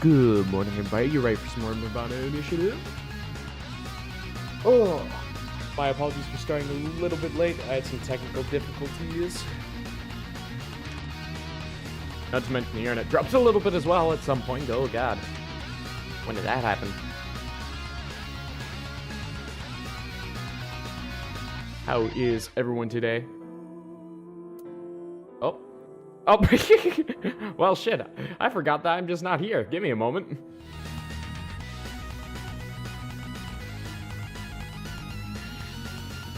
Good morning, everybody. You're ready for some more nirvanA initiative? Oh, my apologies for starting a little bit late. I had some technical difficulties. Not to mention the internet dropped a little bit as well at some point. Oh, God. When did that happen? How is everyone today? Oh. Oh, well, shit. I forgot that I'm just not here. Give me a moment.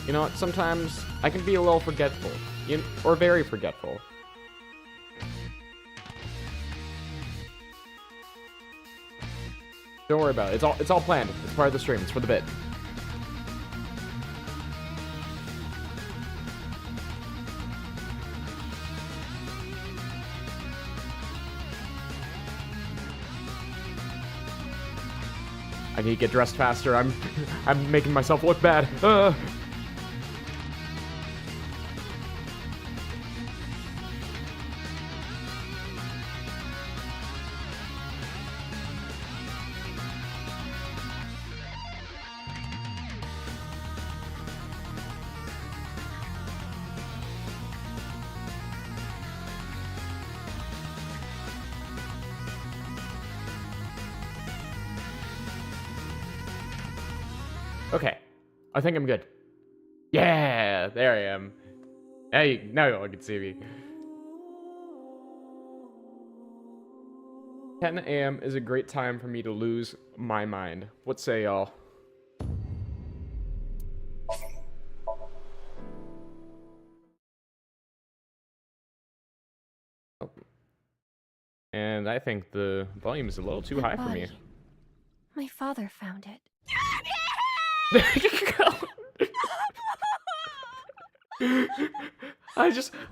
You know what? Sometimes I can be a little forgetful. Or very forgetful. Don't worry about it. It's all planned. It's part of the stream. It's for the bit. I need to get dressed faster. I'm making myself look bad. Okay, I think I'm good. Yeah, there I am. Hey, now you all can see me. 10 a.m. is a great time for me to lose my mind. What say y'all? Oh. And I think the volume is a little too high for me. My father found it.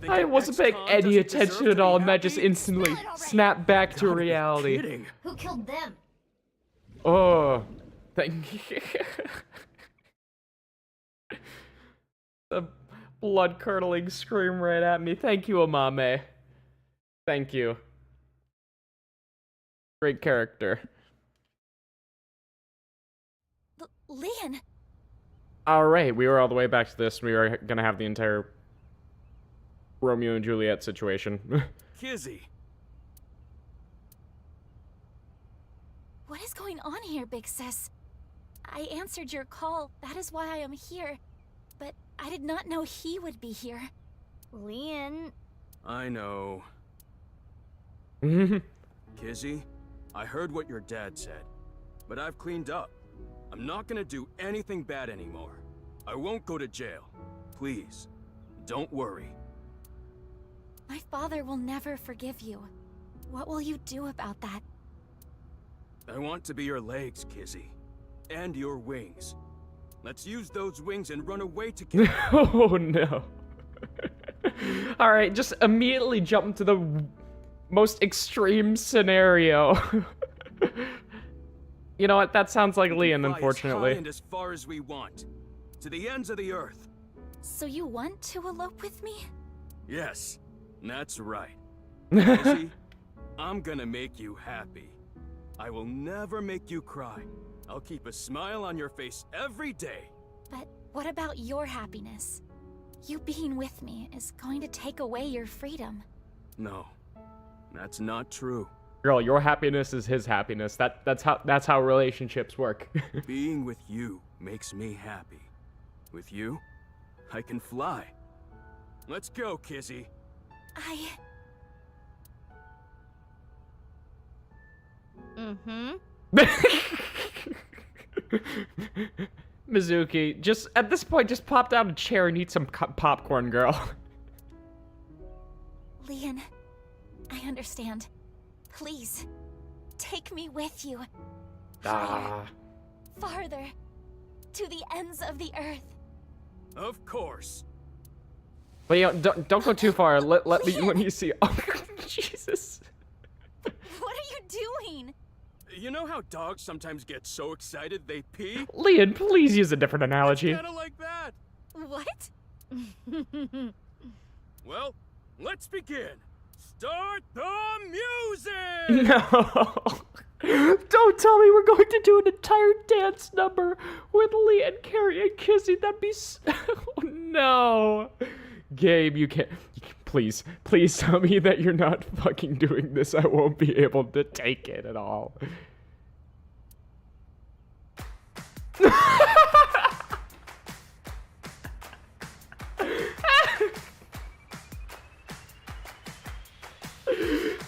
I wasn't paying any attention at all, and that just instantly snapped back to reality. Who killed them? Oh, thank you. The blood-curdling scream right at me. Thank you, Amame. Thank you. Great character. Leon! Alright, we were all the way back to this. We were gonna have the entire Romeo and Juliet situation. Kizzy! What is going on here, big sis? I answered your call. That is why I am here. But I did not know he would be here. Leon... I know. Kizzy, I heard what your dad said, but I've cleaned up. I'm not gonna do anything bad anymore. I won't go to jail. Please, don't worry. My father will never forgive you. What will you do about that? I want to be your legs, Kizzy. And your wings. Let's use those wings and run away together. Oh no. Alright, just immediately jump to the most extreme scenario. You know what? That sounds like Leon, unfortunately. As high and as far as we want. To the ends of the earth. So you want to elope with me? Yes, that's right. Kizzy, I'm gonna make you happy. I will never make you cry. I'll keep a smile on your face every day. But what about your happiness? You being with me is going to take away your freedom. No, that's not true. Girl, your happiness is his happiness. That's how relationships work. Being with you makes me happy. With you, I can fly. Let's go, Kizzy. Mizuki, just at this point, just pop down a chair and eat some popcorn, girl. Leon, I understand. Please, take me with you. Higher, farther, to the ends of the earth. Of course. But you know, don't go too far. Let me see. Oh, Jesus. What are you doing? You know how dogs sometimes get so excited they pee? Leon, please use a different analogy. Kinda like that. What? Well, let's begin. Start the music! No. Don't tell me we're going to do an entire dance number with Lee and Carrie and Kizzy. That'd be oh, no. Gabe, you can't. Please tell me that you're not fucking doing this. I won't be able to take it at all.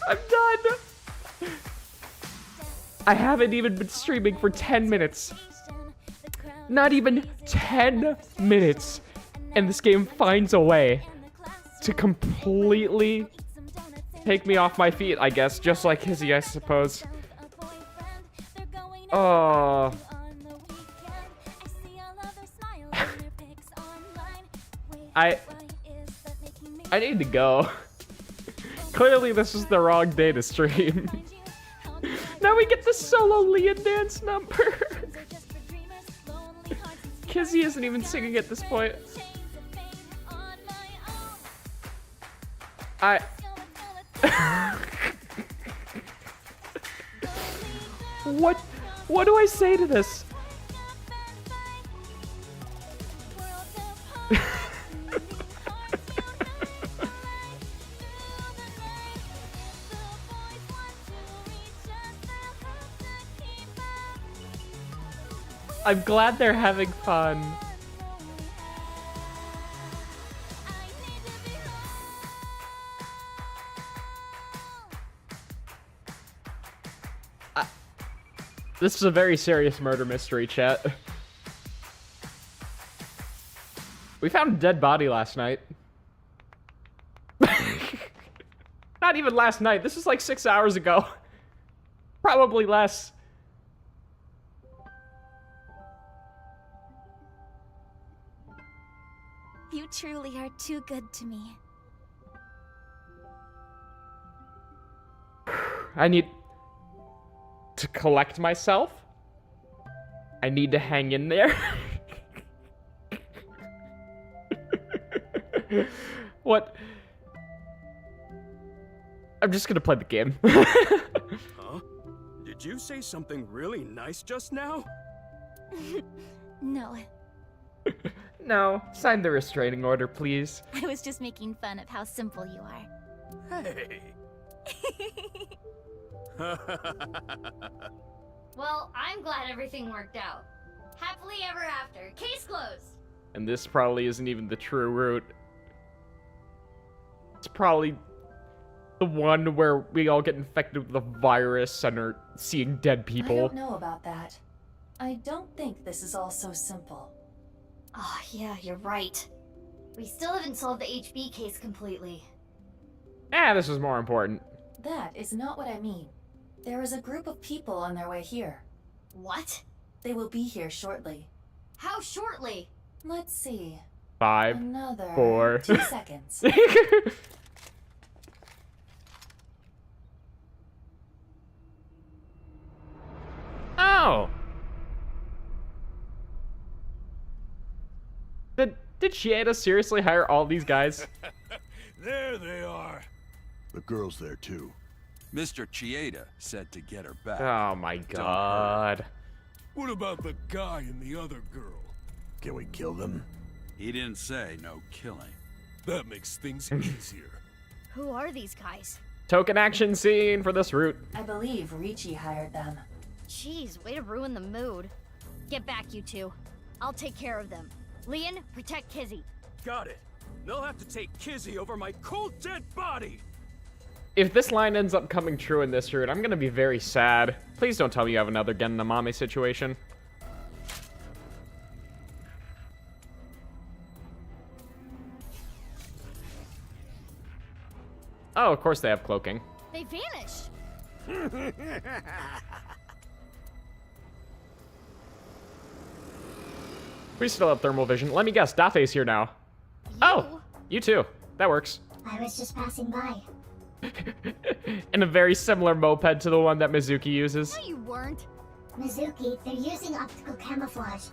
I'm done. I haven't even been streaming for 10 minutes. Not even 10 minutes. And this game finds a way to completely take me off my feet, I guess. Just like Kizzy, I suppose. Oh. I need to go. Clearly this is the wrong day to stream. Now we get the solo Leon dance number. Kizzy isn't even singing at this point. What do I say to this? I'm glad they're having fun. This is a very serious murder mystery, chat. We found a dead body last night. Not even last night. This is like 6 hours ago. Probably less. You truly are too good to me. I need to collect myself. I need to hang in there. What? I'm just gonna play the game. Huh? Did you say something really nice just now? No, No, sign the restraining order, please. I was just making fun of how simple you are. Hey. Well, I'm glad everything worked out. Happily ever after. Case closed. And this probably isn't even the true route. It's probably the one where we all get infected with the virus and are seeing dead people. I don't know about that. I don't think this is all so simple. Oh, yeah, you're right. We still haven't solved the HB case completely. This is more important. That is not what I mean. There is a group of people on their way here. What? They will be here shortly. How shortly? Let's see. 5, Another 4. 2 seconds. Oh. Did Chieda seriously hire all these guys? There they are. The girl's there too. Mr. Chieda said to get her back. Oh my god. What about the guy and the other girl? Can we kill them? He didn't say no killing. That makes things easier. Who are these guys? Token action scene for this route. I believe Ricci hired them. Jeez, way to ruin the mood. Get back, you two. I'll take care of them. Leon, protect Kizzy. Got it. They'll have to take Kizzy over my cold dead body. If this line ends up coming true in this route, I'm gonna be very sad. Please don't tell me you have another Gen Namame situation. Oh, of course they have cloaking. They vanished. We still have thermal vision. Let me guess, Dafe's here now. Oh, you too. That works. I was just passing by. In a very similar moped to the one that Mizuki uses. No, you weren't. Mizuki, they're using optical camouflage.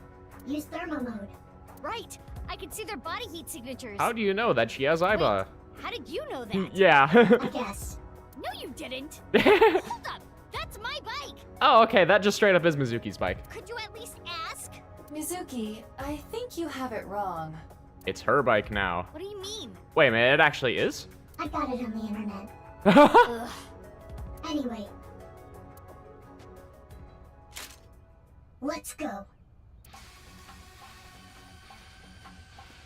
Use thermal mode. Right. I can see their body heat signatures. How do you know that she has Aiba? How did you know that? Yeah. I guess. No, you didn't. Hold up. That's my bike. Oh, okay, that just straight up is Mizuki's bike. Could you at least ask? Mizuki, I think you have it wrong. It's her bike now. What do you mean? Wait a minute, it actually is? I got it on the internet. Ugh. Anyway. Let's go.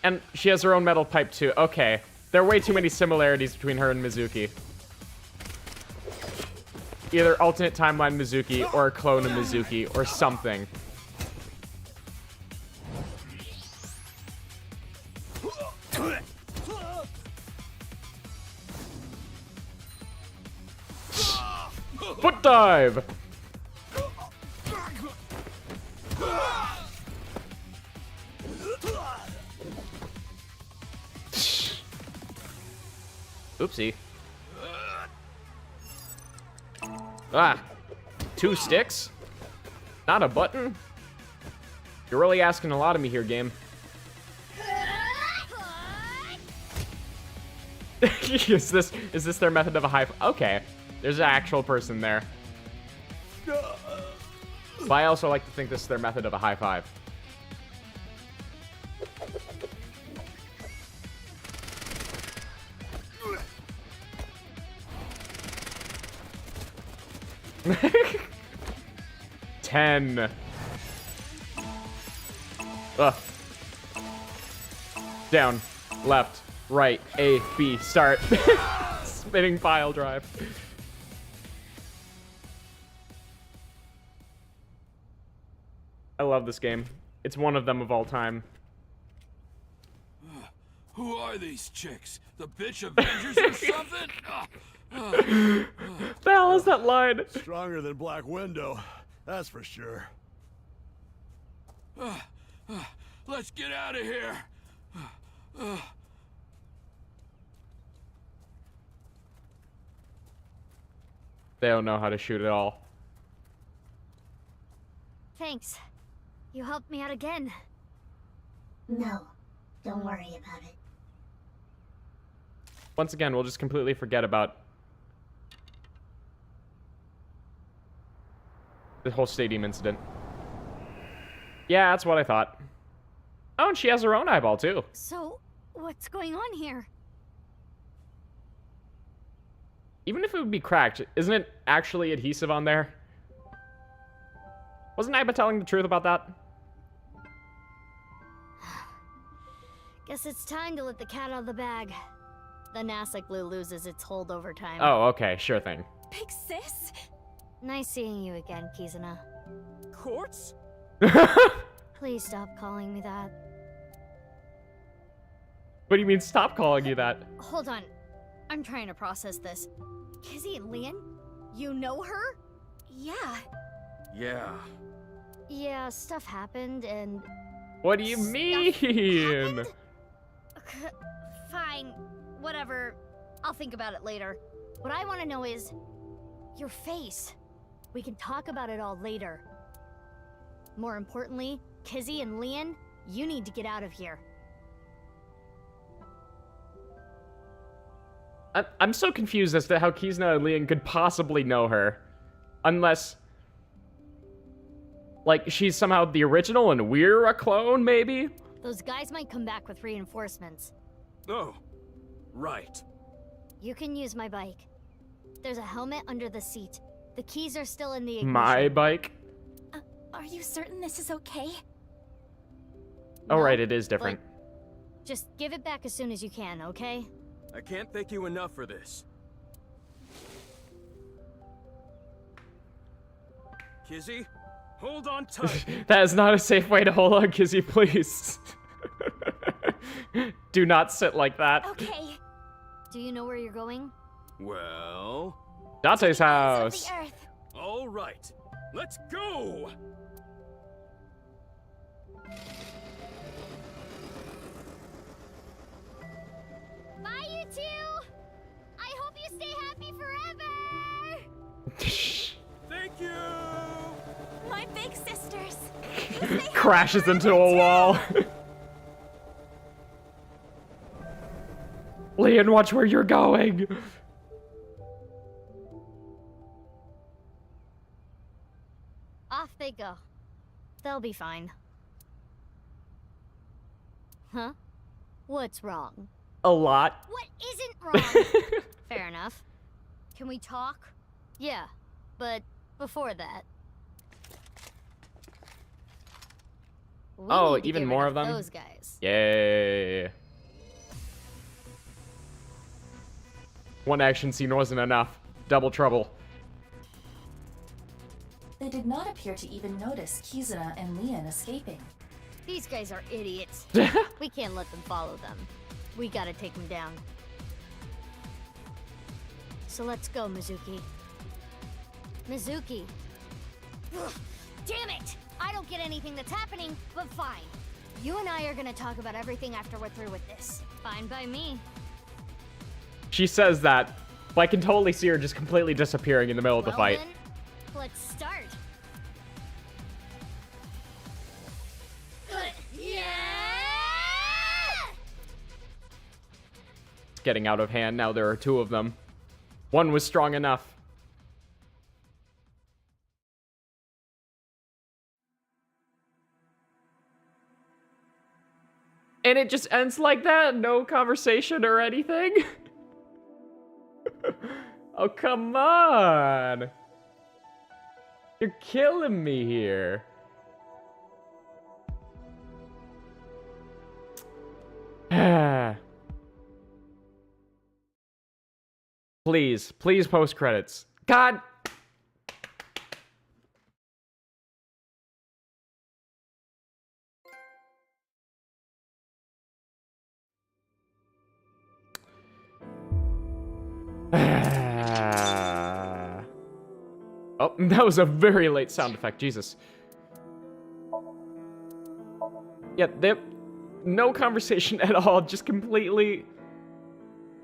And she has her own metal pipe too. Okay, there are way too many similarities between her and Mizuki. Either alternate timeline Mizuki or a clone of Mizuki or something. Foot dive! Oopsie. Ah, 2 sticks? Not a button? You're really asking a lot of me here, game. Is this their method of a high? Okay, there's an actual person there. But I also like to think this is their method of a high five. Ten. Down, left, right, A, B, start. Spinning pile drive. I love this game. It's one of them of all time. Who are these chicks? The bitch Avengers or something? The hell is that line? Stronger than Black Widow, that's for sure. Let's get out of here. They don't know how to shoot at all. Thanks. You helped me out again. No, don't worry about it. Once again, we'll just completely forget about the whole stadium incident. Yeah, that's what I thought. Oh, and she has her own eyeball, too. So, what's going on here? Even if it would be cracked, isn't it actually adhesive on there? Wasn't Aiba telling the truth about that? Guess it's time to let the cat out of the bag. The NASA glue loses its hold over time. Oh, okay, sure thing. Big sis? Nice seeing you again, KIZZYYYY. Quartz? Please stop calling me that. What do you mean, stop calling you that? Hold on. I'm trying to process this. Kizzy and Lian? You know her? Yeah. Yeah. Yeah, stuff happened and... What do you Stuff mean? happened? Fine. Whatever. I'll think about it later. What I want to know is... your face. We can talk about it all later. More importantly, Kizzy and Lian, you need to get out of here. I'm so confused as to how Kizna and Lian could possibly know her. Unless... like, she's somehow the original and we're a clone, maybe? Those guys might come back with reinforcements. Oh, right. You can use my bike. There's a helmet under the seat. The keys are still in the ignition. My bike? Are you certain this is okay? Oh, No, right, it is different. but just give it back as soon as you can, okay? I can't thank you enough for this. Kizzy, hold on tight. That is not a safe way to hold on, Kizzy, please. Do not sit like that. Okay. Do you know where you're going? Well, Dante's Of house. the earth. all right. Let's go. Bye, you two! I hope you stay happy forever! Thank you. My big sisters. Crashes into a wall. Lian, watch where you're going. Off they go. They'll be fine. Huh? What's wrong? A lot. What isn't wrong? Fair enough. Can we talk? Yeah, but before that. We Oh, need to even get more rid of them? Those guys. Yay. One action scene wasn't enough. Double trouble. They did not appear to even notice Kizuna and Leon escaping. These guys are idiots. We can't let them follow them. We gotta take them down. So let's go, Mizuki. Mizuki. Ugh, damn it! I don't get anything that's happening, but fine. You and I are gonna talk about everything after we're through with this. Fine by me. She says that, but I can totally see her just completely disappearing in the middle of the fight. Then, let's start. Yeah! It's getting out of hand now. There are two of them. One was strong enough. And it just ends like that? No conversation or anything? Oh, come on. You're killing me here. Please, please post credits. God. Oh, that was a very late sound effect. Jesus. Yeah, no conversation at all. Just completely,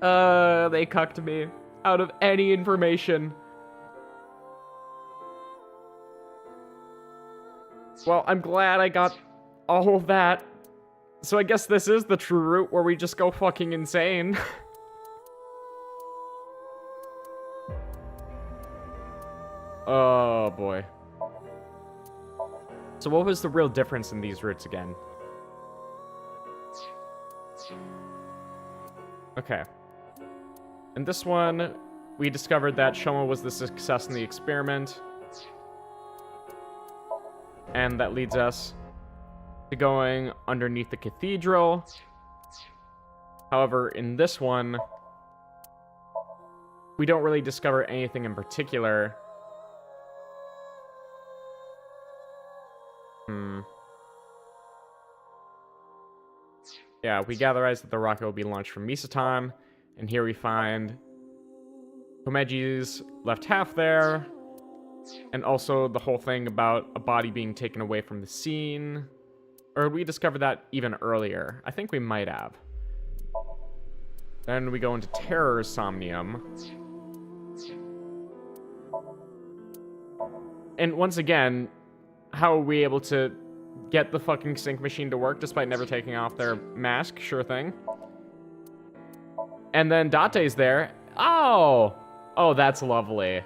they cucked me out of any information. Well, I'm glad I got all of that. So I guess this is the true route where we just go fucking insane. Oh boy. So what was the real difference in these routes again? Okay. In this one, we discovered that Shoma was the success in the experiment. And that leads us to going underneath the cathedral. However, in this one, we don't really discover anything in particular. Yeah, we gather that the rocket will be launched from Misatan, and here we find Komeji's left half there, and also the whole thing about a body being taken away from the scene. Or we discovered that even earlier. I think we might have. Then we go into Terror's Somnium. And once again, how are we able to get the fucking sync machine to work despite never taking off their mask? Sure thing. And then Date's there. Oh! Oh, that's lovely.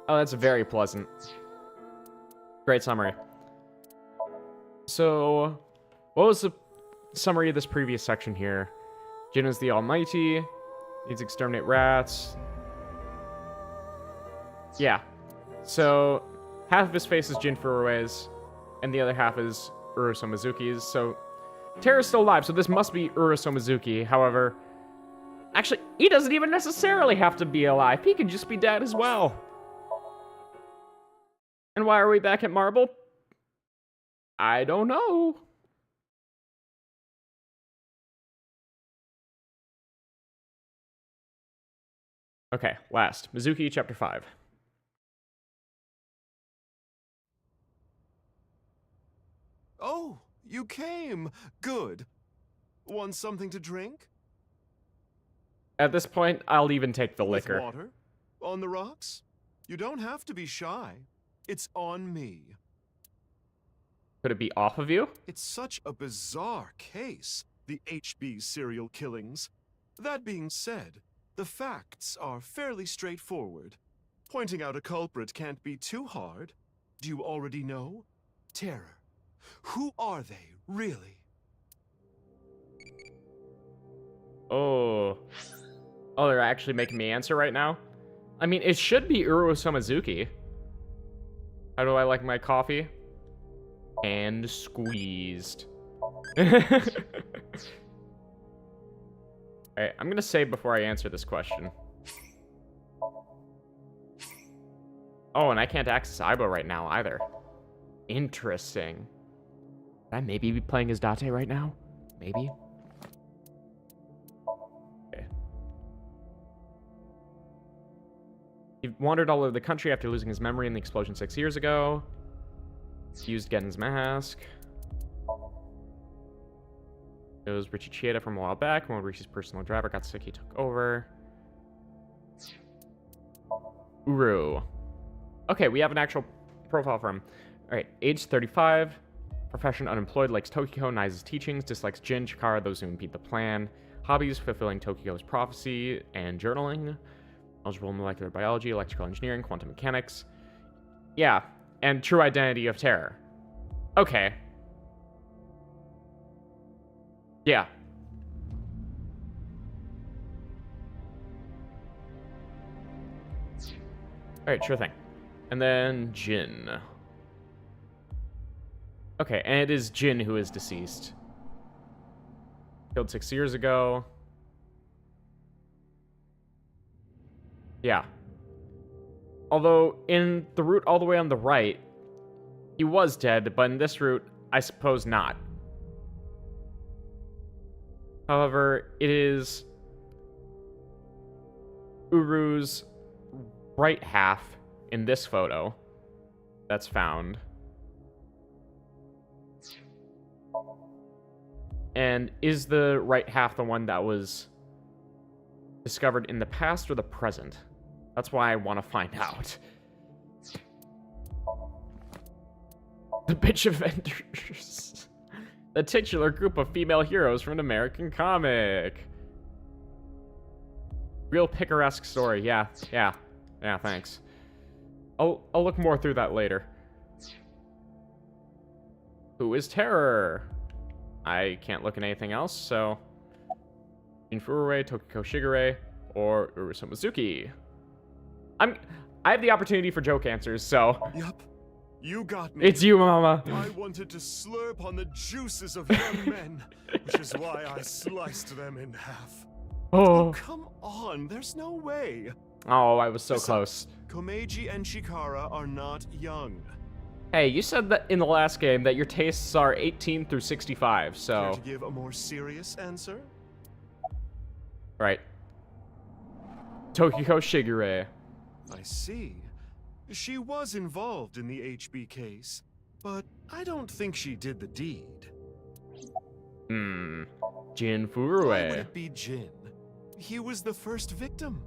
Oh, that's very pleasant. Great summary. So, what was the summary of this previous section here? Jin is the Almighty. Needs to exterminate rats. Yeah. So, half of his face is Jin Furue's, and the other half is Uruso Mizuki's. So, Terra's still alive, so this must be Uruso Mizuki. However, actually, he doesn't even necessarily have to be alive. He can just be dead as well. And why are we back at Marble? I don't know. Okay, last. Mizuki, Chapter 5. Oh, you came. Good. Want something to drink? At this point, I'll even take the With liquor. water? On the rocks? You don't have to be shy. It's on me. Could it be off of you? It's such a bizarre case, the HB serial killings. That being said, the facts are fairly straightforward. Pointing out a culprit can't be too hard. Do you already know? Terror. Who are they, really? Oh. Oh, they're actually making me answer right now? I mean, it should be Uru Samazuki. How do I like my coffee? And squeezed. Alright, I'm gonna save before I answer this question. Oh, and I can't access Aibo right now either. Interesting. Should I maybe be playing as Date right now? Maybe? Okay. He wandered all over the country after losing his memory in the explosion 6 years ago. He used Gen's mask. It was Richie Chieda from a while back. When Richie's personal driver got sick, he took over. Uru. Okay, we have an actual profile for him. Alright, age 35. Profession unemployed, likes Tokiko, Nai's teachings, dislikes Jin, Chikara, those who impede the plan. Hobbies, fulfilling Tokiko's prophecy and journaling. Eligible in molecular biology, electrical engineering, quantum mechanics. Yeah, and true identity of terror. Okay. Yeah. Alright, sure thing. And then Jin. Okay, and it is Jin who is deceased. Killed 6 years ago. Yeah. Although, in the route all the way on the right, he was dead, but in this route, I suppose not. However, it is Uru's right half in this photo that's found. And is the right half the one that was discovered in the past or the present? That's why I want to find out. The Bitch Avengers. The titular group of female heroes from an American comic. Real picaresque story. Yeah, thanks. I'll look more through that later. Who is Terror? I can't look at anything else, so... Jin Furue, Tokiko Shigure, or Uru Samazuki. I have the opportunity for joke answers, so... Yup. You got me. It's you, Mama. I wanted to slurp on the juices of young men, which is why I sliced them in half. Oh, Come on, there's no way. oh, I was so Listen, close. Komeiji and Chikara are not young. Hey, you said that in the last game that your tastes are 18 through 65, Care so... to give a more serious answer? Right. Tokiko Shigure. I see. She was involved in the HB case, but I don't think she did the deed. Jin Why would Furue. it be Jin? He was the first victim.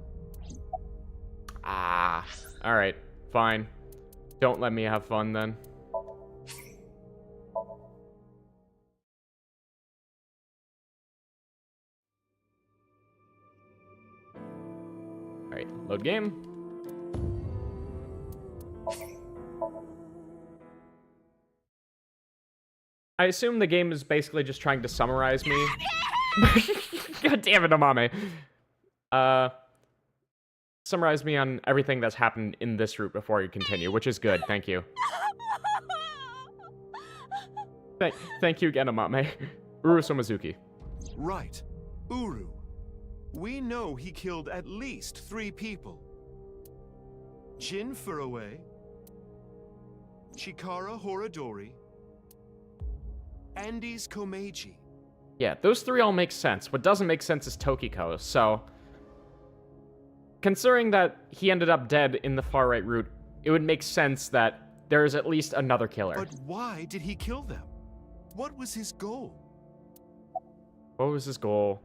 Ah, alright, fine. Don't let me have fun then. Alright, load game. I assume the game is basically just trying to summarize me. God damn it, Amame. Summarize me on everything that's happened in this route before you continue, which is good. Thank you. Thank you again, Amame. Uru Samazuki. Right. Uru. We know he killed at least 3 people. Jin Furue, Chikara Horadori, Andes Komeiji. Yeah, those 3 all make sense. What doesn't make sense is Tokiko, so... Considering that he ended up dead in the far right route, it would make sense that there is at least another killer. But why did he kill them? What was his goal? What was his goal?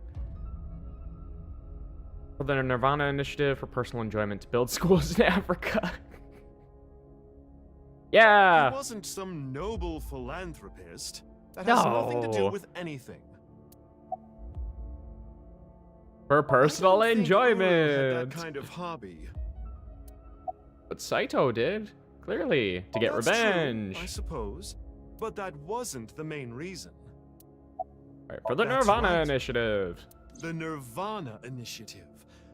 For the nirvanA initiative for personal enjoyment to build schools in Africa. Yeah! He wasn't some noble philanthropist. That has nothing to do No. with anything. For personal I don't think Uru had enjoyment. that kind of hobby. what Saito did. Clearly, to get That's revenge. true, I suppose. But that wasn't the main reason. Right, for the That's nirvanA right. initiative. The nirvanA initiative.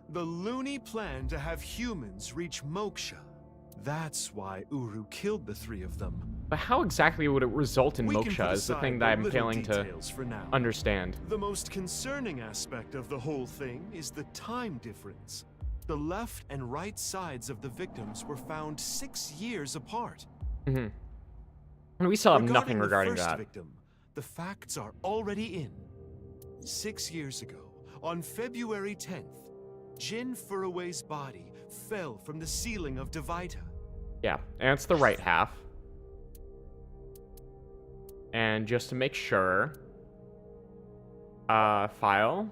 The loony plan to have humans reach moksha. That's why Uru killed the three of them. But how exactly would it result in We can moksha put is the aside thing the that I'm little failing to details for now. understand. The most concerning aspect of the whole thing is the time difference. The left and right sides of the victims were found 6 years apart. Mm-hmm. And we still have nothing regarding the first that. victim, the facts are already in. 6 years ago, on February 10th, Jin Furuway's body fell from the ceiling of Devaita. Yeah, and it's the right half. And just to make sure, file.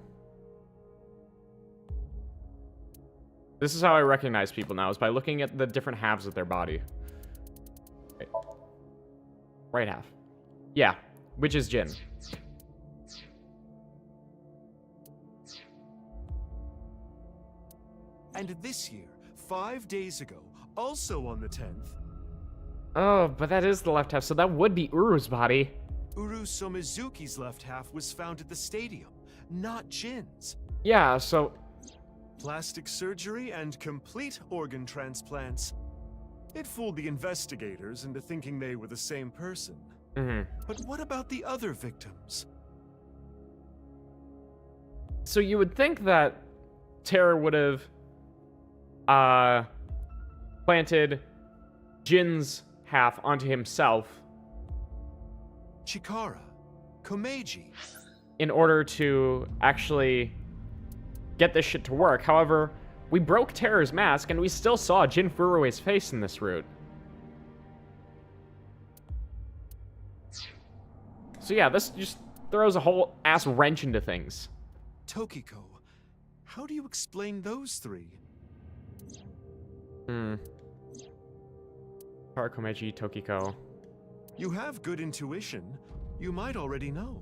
This is how I recognize people now, is by looking at the different halves of their body. Right half. Yeah, which is Jin. And this year, 5 days ago, also on the 10th, Oh, but that is the left half, so that would be Uru's body. Uru Somizuki's left half was found at the stadium, not Jin's. Yeah, so... Plastic surgery and complete organ transplants. It fooled the investigators into thinking they were the same person. Mm-hmm. But what about the other victims? So you would think that Terror would have planted Jin's half onto himself Chikara, Komeiji. in order to actually get this shit to work. However, we broke Terror's mask and we still saw Jin Furuway's face in this route. So yeah, this just throws a whole ass wrench into things. Tokiko, how do you explain those three? Komeiji, Tokiko. You have good intuition. You might already know.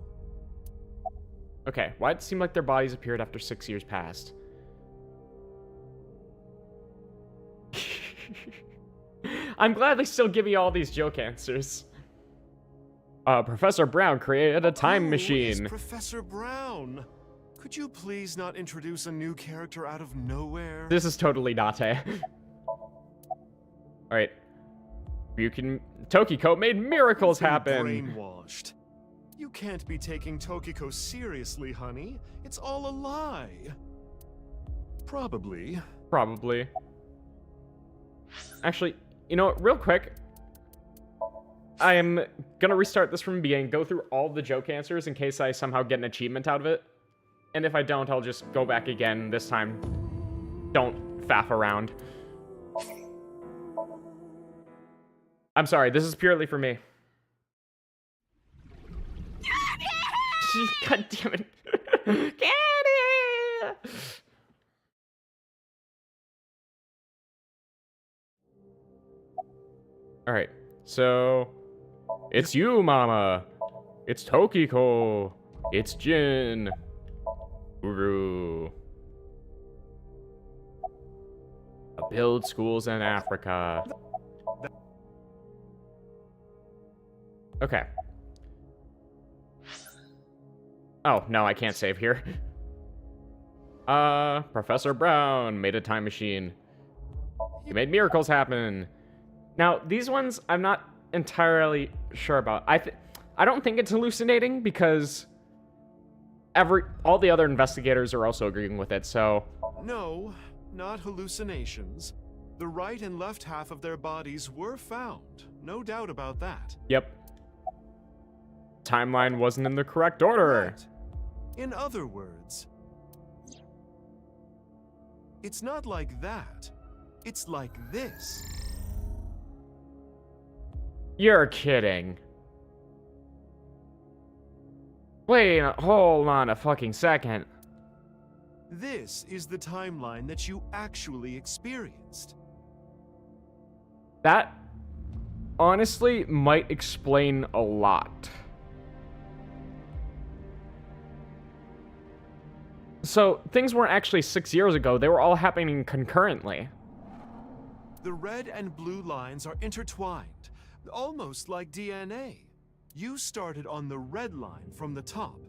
Okay, why it seemed like their bodies appeared after 6 years passed? I'm glad they still give me all these joke answers. Professor Brown created a time Who machine. is Professor Brown? Could you please not introduce a new character out of nowhere? This is totally Nate. Alright. Tokiko made miracles You've been happen. Brainwashed. You can't be taking Tokiko seriously, honey. It's all a lie. Probably. Probably. Actually, you know what, real quick. I am gonna restart this from the beginning, go through all the joke answers in case I somehow get an achievement out of it. And if I don't, I'll just go back again. This time, don't faff around. I'm sorry, this is purely for me. God damn it. Candy! Alright, so... It's you, Mama! It's Tokiko! It's Jin! Uru! Build schools in Africa. Okay. Oh, no, I can't save here. Professor Brown made a time machine. He made miracles happen. Now, these ones, I'm not entirely sure about. I don't think it's hallucinating because all the other investigators are also agreeing with it, so... No, not hallucinations. The right and left half of their bodies were found. No doubt about that. Yep. Timeline wasn't in the correct order. Right. In other words, it's not like that. It's like this. You're kidding. Wait, hold on a fucking second. This is the timeline that you actually experienced. That, honestly, might explain a lot. So, things weren't actually 6 years ago, they were all happening concurrently. The red and blue lines are intertwined, almost like DNA. You started on the red line from the top,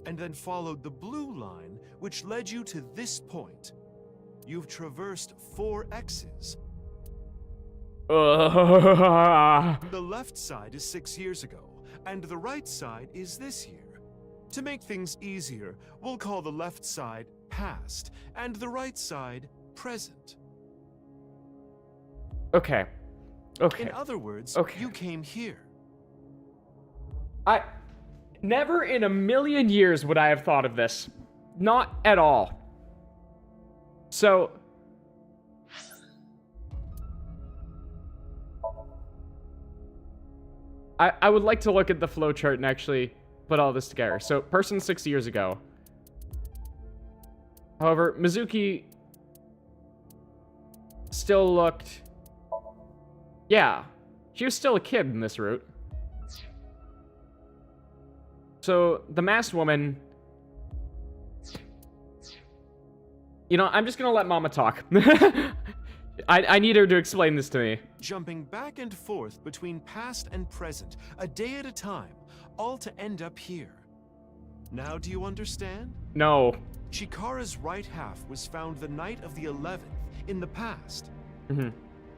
and then followed the blue line, which led you to this point. You've traversed 4 X's. The left side is 6 years ago, and the right side is this year. To make things easier, we'll call the left side past, and the right side present. Okay. Okay. In other words, Okay. you came here. I never in a million years would I have thought of this. Not at all. So I would like to look at the flowchart and actually put all this together. So person 6 years ago. However, Mizuki still looked... Yeah, she was still a kid in this route. So, the masked woman... You know, I'm just gonna let Mama talk. I need her to explain this to me. Jumping back and forth between past and present, a day at a time, all to end up here. Now do you understand? No. Chikara's right half was found the night of the 11th, in the past. Mm-hmm.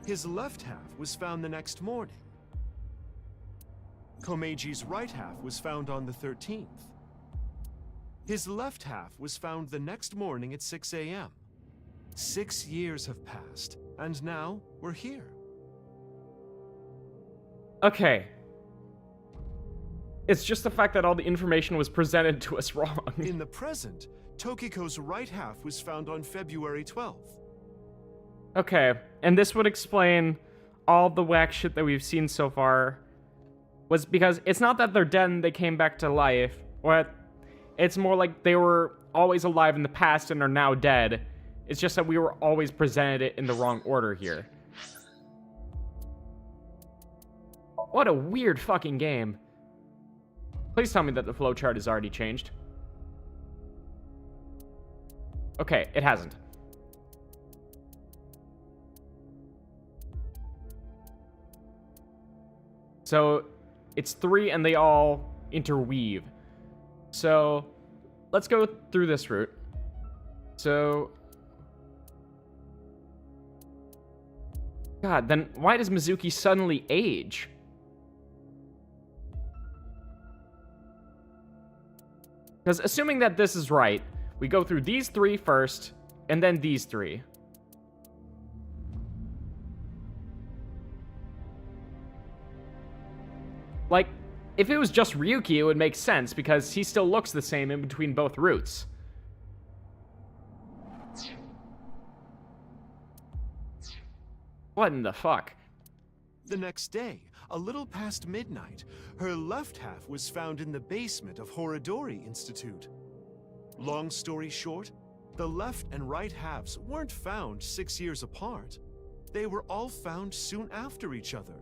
His left half was found the next morning. Komeji's right half was found on the 13th. His left half was found the next morning at 6 a.m. 6 years have passed, and now we're here. Okay. It's just the fact that all the information was presented to us wrong. In the present, Tokiko's right half was found on February 12th. Okay, and this would explain all the whack shit that we've seen so far. Was because it's not that they're dead and they came back to life. What? It's more like they were always alive in the past and are now dead. It's just that we were always presented it in the wrong order here. What a weird fucking game. Please tell me that the flowchart is already changed. Okay, it hasn't. So, it's 3 and they all interweave. So, let's go through this route. So... God, then why does Mizuki suddenly age? Because assuming that this is right, we go through these 3 first, and then these 3. Like, if it was just Ryuki, it would make sense, because he still looks the same in between both routes. What in the fuck? The next day, a little past midnight, her left half was found in the basement of Horodori Institute. Long story short, the left and right halves weren't found 6 years apart. They were all found soon after each other.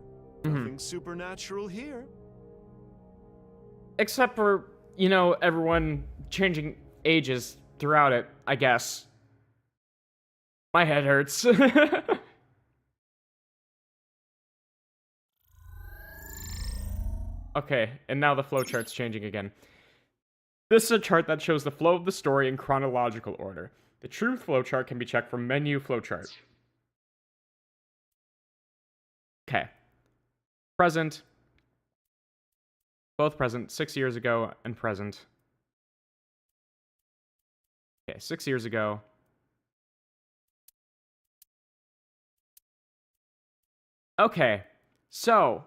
Nothing supernatural here. Except for, you know, everyone changing ages throughout it, I guess. My head hurts. Okay, and now the flowchart's changing again. This is a chart that shows the flow of the story in chronological order. The true flowchart can be checked from menu flowchart. Okay. Present. Both present, 6 years ago, and present. Okay, 6 years ago. Okay, so...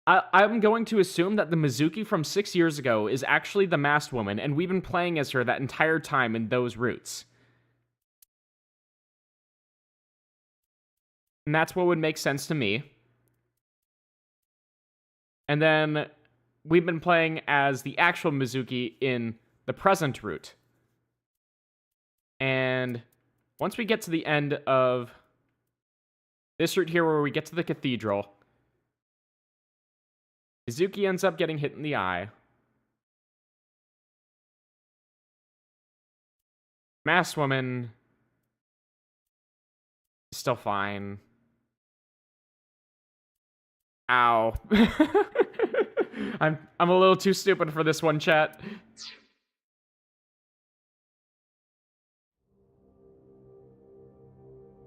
I'm going to assume that the Mizuki from 6 years ago is actually the masked woman, and we've been playing as her that entire time in those routes. And that's what would make sense to me. And then we've been playing as the actual Mizuki in the present route. And once we get to the end of this route here where we get to the cathedral, Mizuki ends up getting hit in the eye. Masked woman. Still fine. Ow. I'm a little too stupid for this one, chat.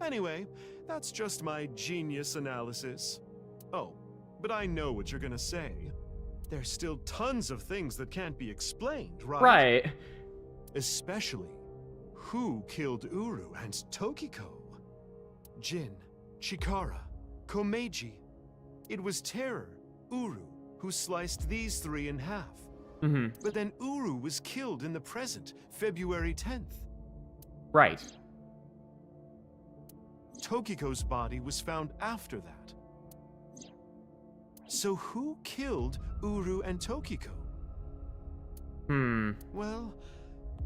Anyway, that's just my genius analysis. Oh, but I know what you're gonna say. There's still tons of things that can't be explained, right? Right. Especially, who killed Uru and Tokiko? Jin, Chikara, Komeiji. It was Terror, Uru, who sliced these three in half. But then Uru was killed in the present, February 10th. Right. Tokiko's body was found after that. So who killed Uru and Tokiko? Well,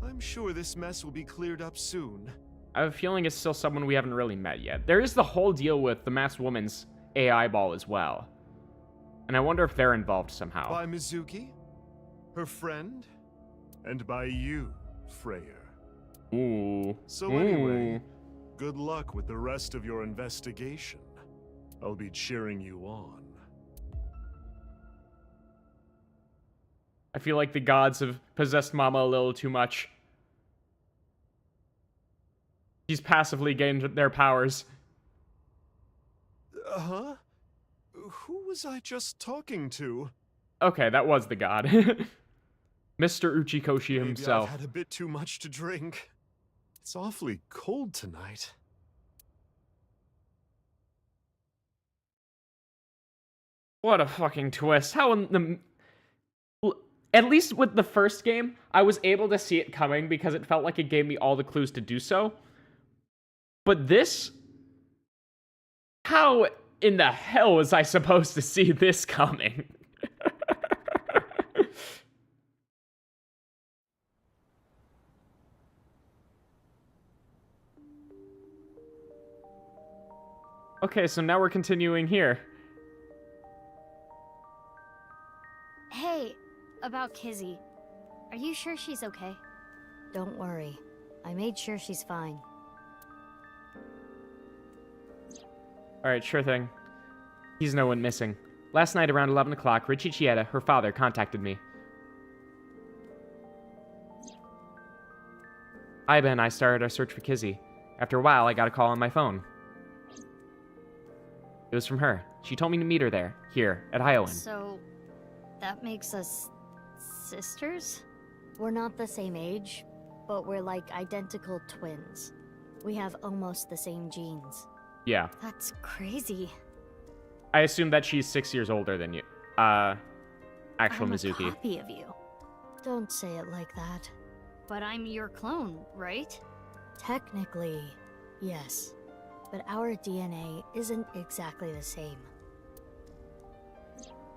I'm sure this mess will be cleared up soon. I have a feeling it's still someone we haven't really met yet. There is the whole deal with the masked woman's AI ball as well. And I wonder if they're involved somehow. By Mizuki, her friend, and by you, Freyr. Ooh. So anyway, good luck with the rest of your investigation. I'll be cheering you on. I feel like the gods have possessed Mama a little too much. She's passively gained their powers. Huh? Who was I just talking to? Okay, that was the god. Mr. Uchikoshi himself. Maybe I've had a bit too much to drink. It's awfully cold tonight. What a fucking twist. How in the... At least with the first game, I was able to see it coming because it felt like it gave me all the clues to do so. But this... How in the hell was I supposed to see this coming? Okay, so now we're continuing here. Hey, about Kizzy. Are you sure she's okay? Don't worry. I made sure she's fine. Alright, sure thing. He's no one missing. Last night around 11 o'clock, Richie Chieta, her father, contacted me. Iba and I started our search for Kizzy. After a while, I got a call on my phone. It was from her. She told me to meet her there, here, at Hyoen. So, that makes us sisters? We're not the same age, but we're like identical twins. We have almost the same genes. Yeah. That's crazy. I assume that she's 6 years older than you. Actual I'm Mizuki. a copy of you. Don't say it like that. But I'm your clone, right? Technically, yes. But our DNA isn't exactly the same.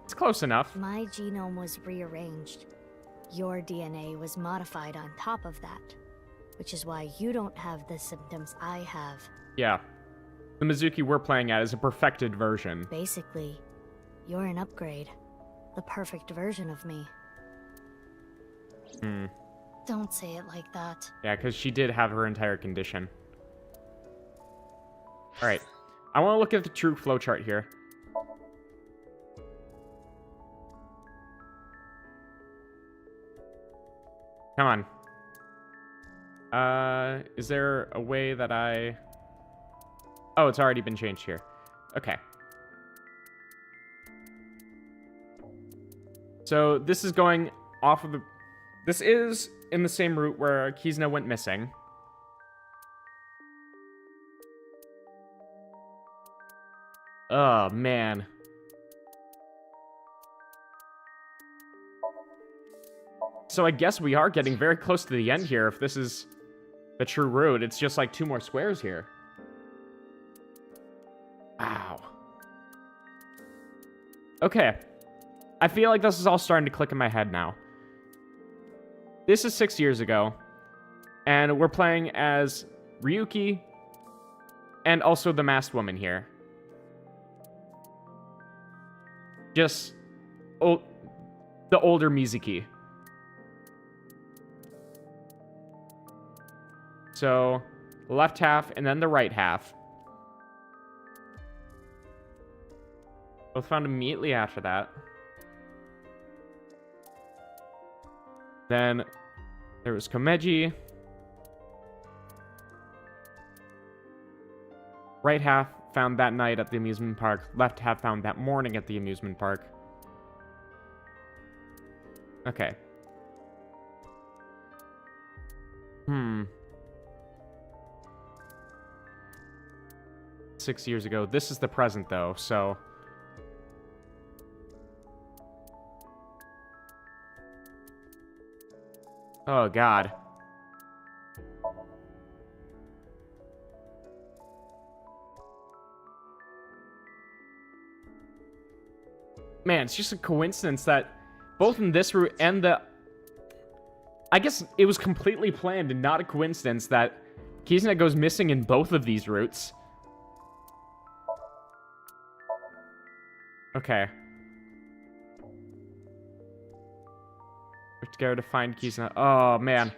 It's close enough. My genome was rearranged. Your DNA was modified on top of that. Which is why you don't have the symptoms I have. Yeah. The Mizuki we're playing at is a perfected version. Basically, you're an upgrade. The perfect version of me. Don't say it like that. Yeah, because she did have her entire condition. Alright. I want to look at the true flowchart here. Come on. Is there a way that I... Oh, it's already been changed here. Okay. So this is going off of the... This is in the same route where Kizuna went missing. Oh, man. So I guess we are getting very close to the end here if this is the true route. It's just like 2 more squares here. Wow. Okay. I feel like this is all starting to click in my head now. This is 6 years ago. And we're playing as Ryuki and also the masked woman here. Just the older Mizuki. So, the left half and then the right half. Both found immediately after that. Then there was Komeji. Right half found that night at the amusement park. Left half found that morning at the amusement park. Okay. 6 years ago. This is the present, though, so... Oh, God. Man, it's just a coincidence that both in this route and the... I guess it was completely planned and not a coincidence that KIZZYYYY goes missing in both of these routes. Okay. We have to go to find KIZZYYYY. Oh, man.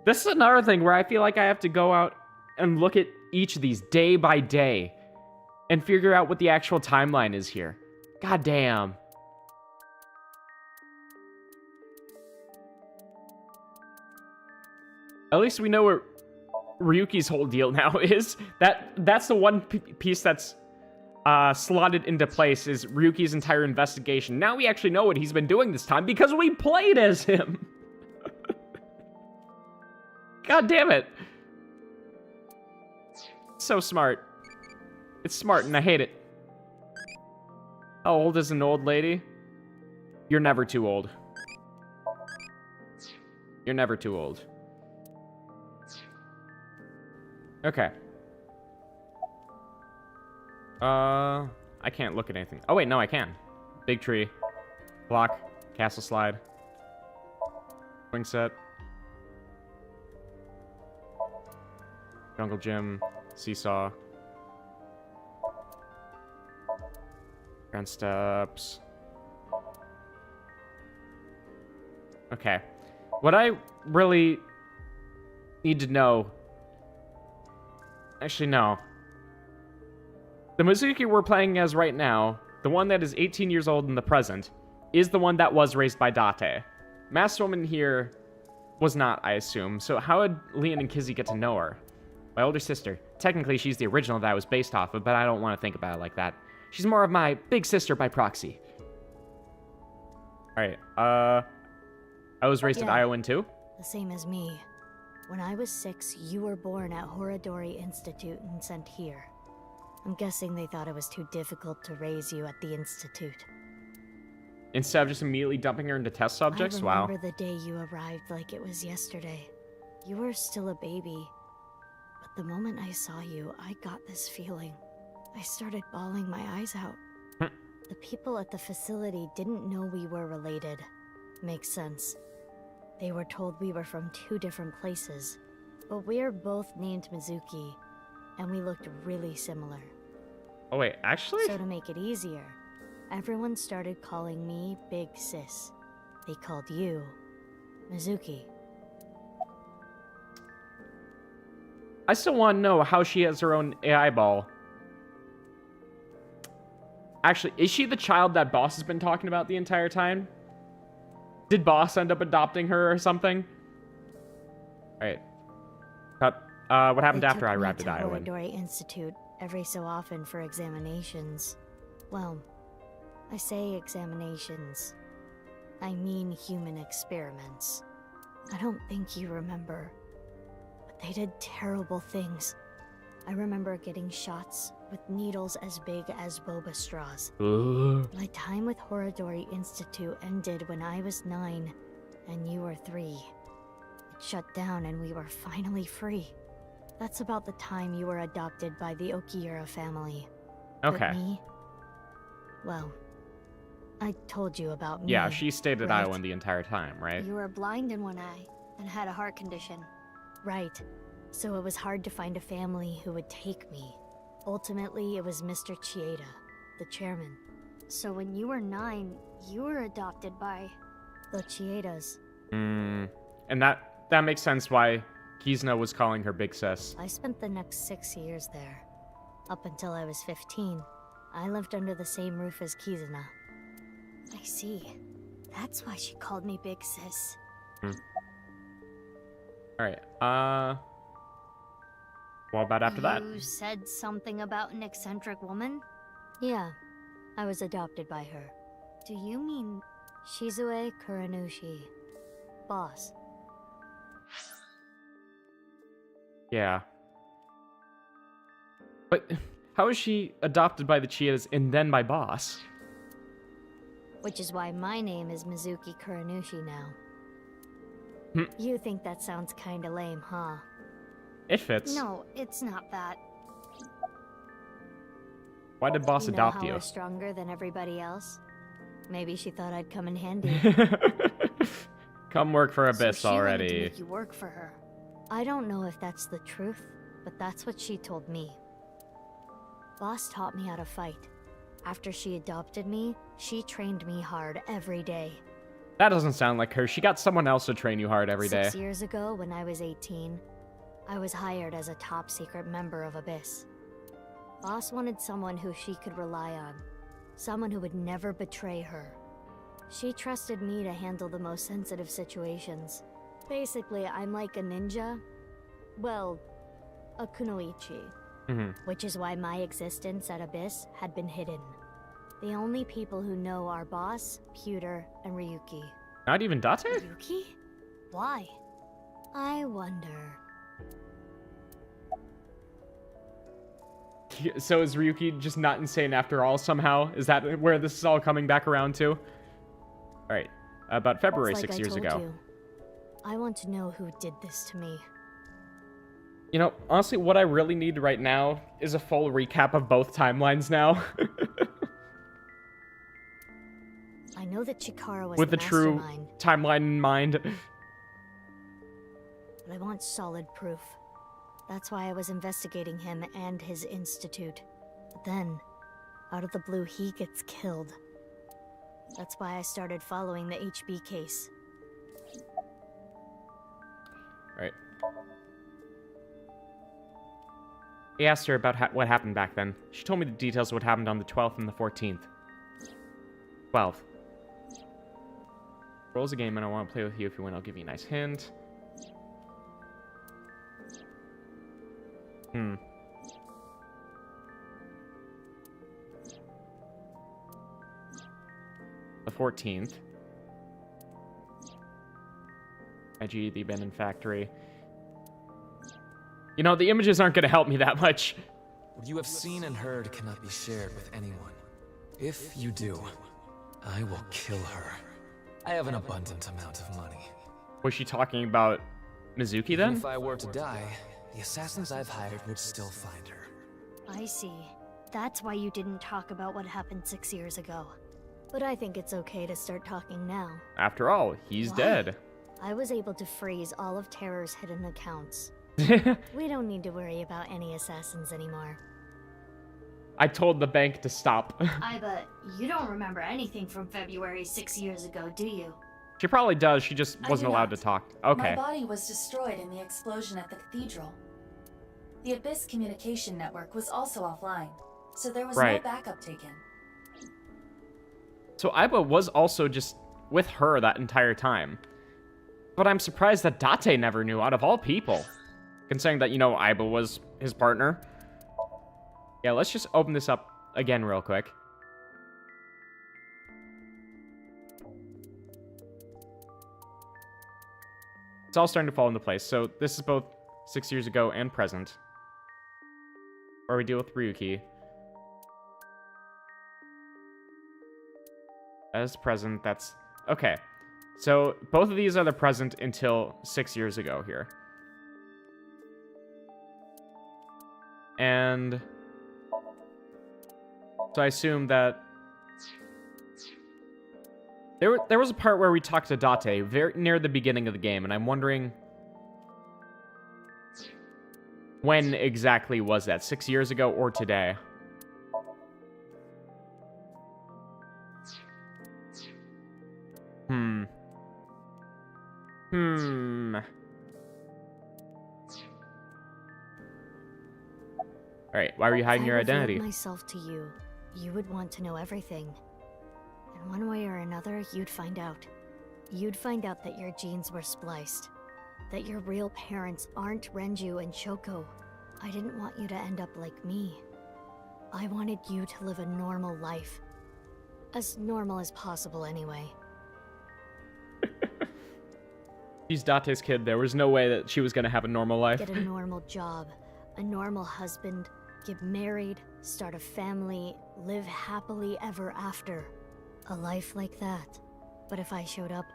This is another thing where I feel like I have to go out and look at each of these day by day and figure out what the actual timeline is here. God damn. At least we know what Ryuki's whole deal now is. That's the one piece that's slotted into place, is Ryuki's entire investigation. Now we actually know what he's been doing this time because we played as him. God damn it. So smart. It's smart and I hate it. How old is an old lady? You're never too old. You're never too old. Okay. I can't look at anything. Oh, wait, no, I can. Big tree. Block. Castle slide. Swing set. Jungle gym. Seesaw. Grand steps. Okay. What I really need to know... Actually, no. The Mizuki we're playing as right now, the one that is 18 years old in the present, is the one that was raised by Date. Masked Woman here was not, I assume. So how would Leon and Kizzy get to know her? My older sister. Technically, she's the original that I was based off of, but I don't want to think about it like that. She's more of my big sister by proxy. Alright, I was raised at Iowan too? The same as me. When I was 6, you were born at Horadori Institute and sent here. I'm guessing they thought it was too difficult to raise you at the Institute. Instead of just immediately dumping her into test subjects? Wow. I remember the day you arrived like it was yesterday. You were still a baby. But the moment I saw you, I got this feeling. I started bawling my eyes out. The people at the facility didn't know we were related. Makes sense. They were told we were from 2 different places. But we're both named Mizuki, and we looked really similar. Oh wait, actually? So to make it easier, everyone started calling me Big Sis. They called you Mizuki. I still want to know how she has her own AI ball. Actually, is she the child that Boss has been talking about the entire time? Did Boss end up adopting her or something? Alright. Cut. What happened after I arrived at Iowa? Horadori Institute every so often for examinations. Well, I say examinations. I mean human experiments. I don't think you remember, but they did terrible things. I remember getting shots with needles as big as boba straws. My time with Horadori Institute ended when I was 9 and you were 3. It shut down and we were finally free. That's about the time you were adopted by the Okiura family. Okay. But me? Well, I told you about me. Yeah, she stayed at right? Iowa the entire time, right? You were blind in one eye and had a heart condition. Right. So it was hard to find a family who would take me. Ultimately, it was Mr. Chieda, the chairman. So when you were 9, you were adopted by the Chiedas. And that makes sense why Kizna was calling her Big Sis. I spent the next 6 years there. Up until I was 15, I lived under the same roof as Kizuna. I see. That's why she called me Big Sis. Alright, what about after that? You said something about an eccentric woman? Yeah, I was adopted by her. Do you mean Shizue Kuranushi, boss? Yeah. But how is she adopted by the Chias and then by boss? Which is why my name is Mizuki Kuranushi now. You think that sounds kinda lame, huh? It fits. No, it's not that. Why did boss adopt How you? we're stronger than everybody else? Maybe she thought I'd come in handy. Come work for Abyss so she wanted to already. make you work for her. I don't know if that's the truth, but that's what she told me. Boss taught me how to fight. After she adopted me, she trained me hard every day. That doesn't sound like her. She got someone else to train you hard every day. 6 years ago, when I was 18, I was hired as a top secret member of Abyss. Boss wanted someone who she could rely on. Someone who would never betray her. She trusted me to handle the most sensitive situations. Basically, I'm like a ninja. Well, a kunoichi. Which is why my existence at Abyss had been hidden. The only people who know are Boss, Pewter, and Ryuki. Not even Date? Ryuki? Why? I wonder. So is Ryuki just not insane after all somehow? Is that where this is all coming back around to? Alright, about February It's like 6 I years told ago. you. I want to know who did this to me. You know, honestly, what I really need right now is a full recap of both timelines now. I know that Chikara was With the the true mastermind, timeline in mind. but I want solid proof. That's why I was investigating him and his institute. But then, out of the blue, he gets killed. That's why I started following the HB case. Right. I asked her about what happened back then. She told me the details of what happened on the 12th and the 14th. 12. Roll's a game and I want to play with you. If you win, I'll give you a nice hint. The 14th. IG, the abandoned factory. You know, the images aren't going to help me that much. What you have seen and heard cannot be shared with anyone. If you do, I will kill her. I have an abundant amount of money. Was she talking about Mizuki then? Even if I were to die, the assassins I've hired would still find her. I see. That's why you didn't talk about what happened 6 years ago. But I think it's okay to start talking now. After all, he's Why? dead. I was able to freeze all of Terror's hidden accounts. We don't need to worry about any assassins anymore. I told the bank to stop. I bet you don't remember anything from February 6 years ago, do you? She probably does. She just I wasn't do allowed not. to talk. Okay. My body was destroyed in the explosion at the cathedral. The Abyss communication network was also offline, so there was Right. no backup taken. So Aiba was also just with her that entire time. But I'm surprised that Date never knew, out of all people. Considering that, you know, Aiba was his partner. Yeah, let's just open this up again real quick. It's all starting to fall into place. So this is both 6 years ago and present. Where we deal with Ryuki. As present, that's... Okay. So both of these are the present until 6 years ago here. And... So I assume that... There was a part where we talked to Date very near the beginning of the game, and I'm wondering... When exactly was that? 6 years ago or today? Alright, why were you hiding your If I revealed identity? myself to you, you would want to know everything. And one way or another, you'd find out. You'd find out that your genes were spliced. That your real parents aren't Renju and Shoko. I didn't want you to end up like me. I wanted you to live a normal life. As normal as possible, anyway. She's Date's kid. There was no way that she was gonna have a normal life. Get a normal job, a normal husband, get married, start a family, live happily ever after. A life like that. But if I showed up,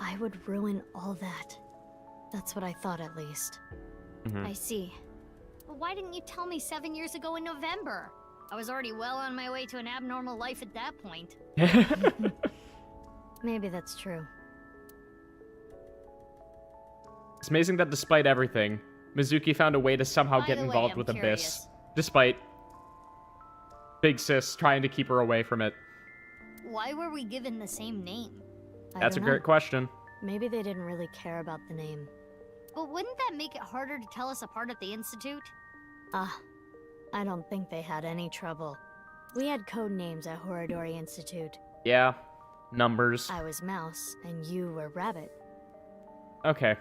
I would ruin all that. That's what I thought, at least. I see. But why didn't you tell me 7 years ago in November? I was already well on my way to an abnormal life at that point. Maybe that's true. It's amazing that despite everything, Mizuki found a way to somehow get involved with Abyss. Despite Big Sis trying to keep her away from it. Why were we given the same name? That's a great question. Maybe they didn't really care about the name. But wouldn't that make it harder to tell us apart at the Institute? I don't think they had any trouble. We had code names at Horadori Institute. Yeah. Numbers. I was Mouse, and you were Rabbit. Okay.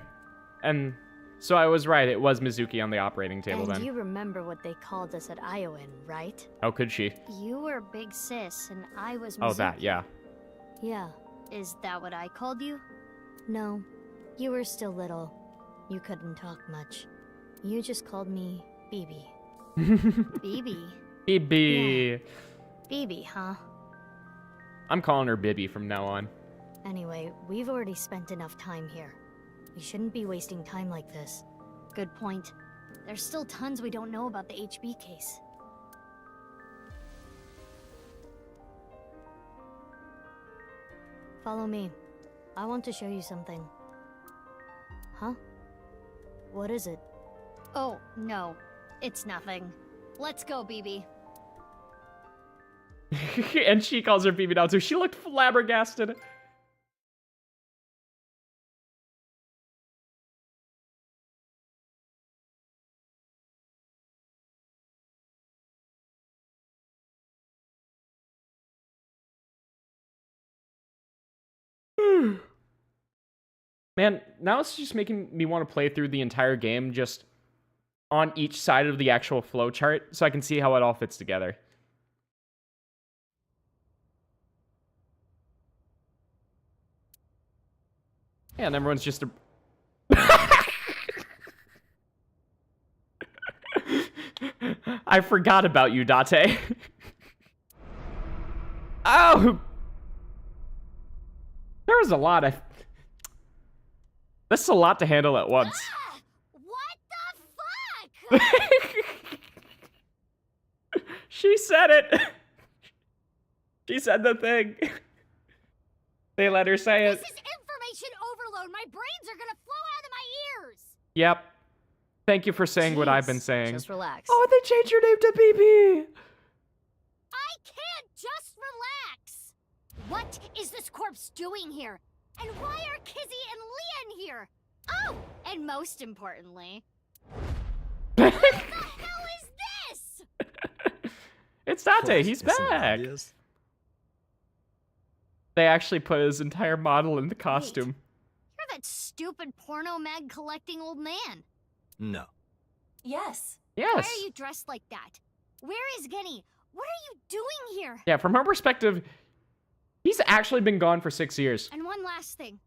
And so I was right, it was Mizuki on the operating table And then. you remember what they called us at Iowan, right? How could she? You were Big Sis, and I was Oh, Mizuki. that, yeah. Yeah. Is that what I called you? No. You were still little. You couldn't talk much. You just called me BB. BB? Bibi. BB, huh? I'm calling her Bibi from now on. Anyway, we've already spent enough time here. We shouldn't be wasting time like this. Good point. There's still tons we don't know about the HB case. Follow me. I want to show you something. Huh? What is it? Oh, no. It's nothing. Let's go, BB. And she calls her Bibi now too. She looked flabbergasted. Man, now it's just making me want to play through the entire game just on each side of the actual flowchart so I can see how it all fits together. Yeah, and everyone's just a... I forgot about you, Date. Oh! There was a lot. That's a lot to handle at once. Ah! What the fuck? She said it. She said the thing. They let her say it. This is information overload. My brains are gonna flow out of my ears. Yep. Thank you for saying what I've been saying. Just relax. Oh, they changed your name to BB. I can't just relax. What is this corpse doing here? And why are Kizzy and Leon here? Oh, and most importantly, what the hell is this? It's Date. He's back. They actually put his entire model in the costume. You're that stupid porno mag collecting old man. No. Yes. Yes. Why are you dressed like that? Where is Genny? What are you doing here? Yeah, from her perspective, he's actually been gone for 6 years. And one last thing.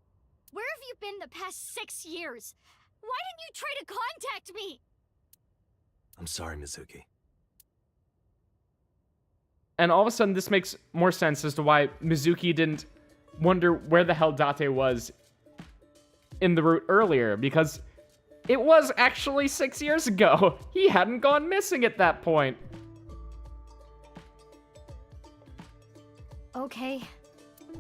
Where have you been the past 6 years? Why didn't you try to contact me? I'm sorry, Mizuki. And all of a sudden, this makes more sense as to why Mizuki didn't wonder where the hell Date was in the route earlier, because it was actually 6 years ago. He hadn't gone missing at that point. Okay.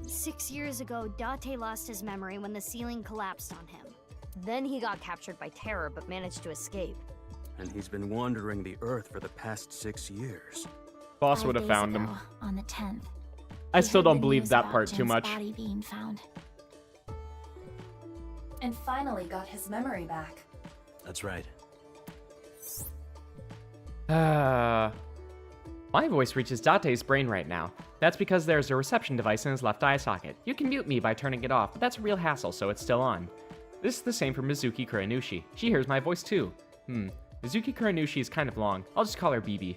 6 years ago, Date lost his memory when the ceiling collapsed on him. Then he got captured by terror but managed to escape. And he's been wandering the Earth for the past 6 years. Boss 5 would have days found him. ago, on the 10th. I we still heard don't the believe news that about part too Jim's much. body being found. And finally got his memory back. That's right. My voice reaches Date's brain right now. That's because there's a reception device in his left eye socket. You can mute me by turning it off, but that's a real hassle, so it's still on. This is the same for Mizuki Kuranushi. She hears my voice too. Mizuki Kuranushi is kind of long. I'll just call her BB.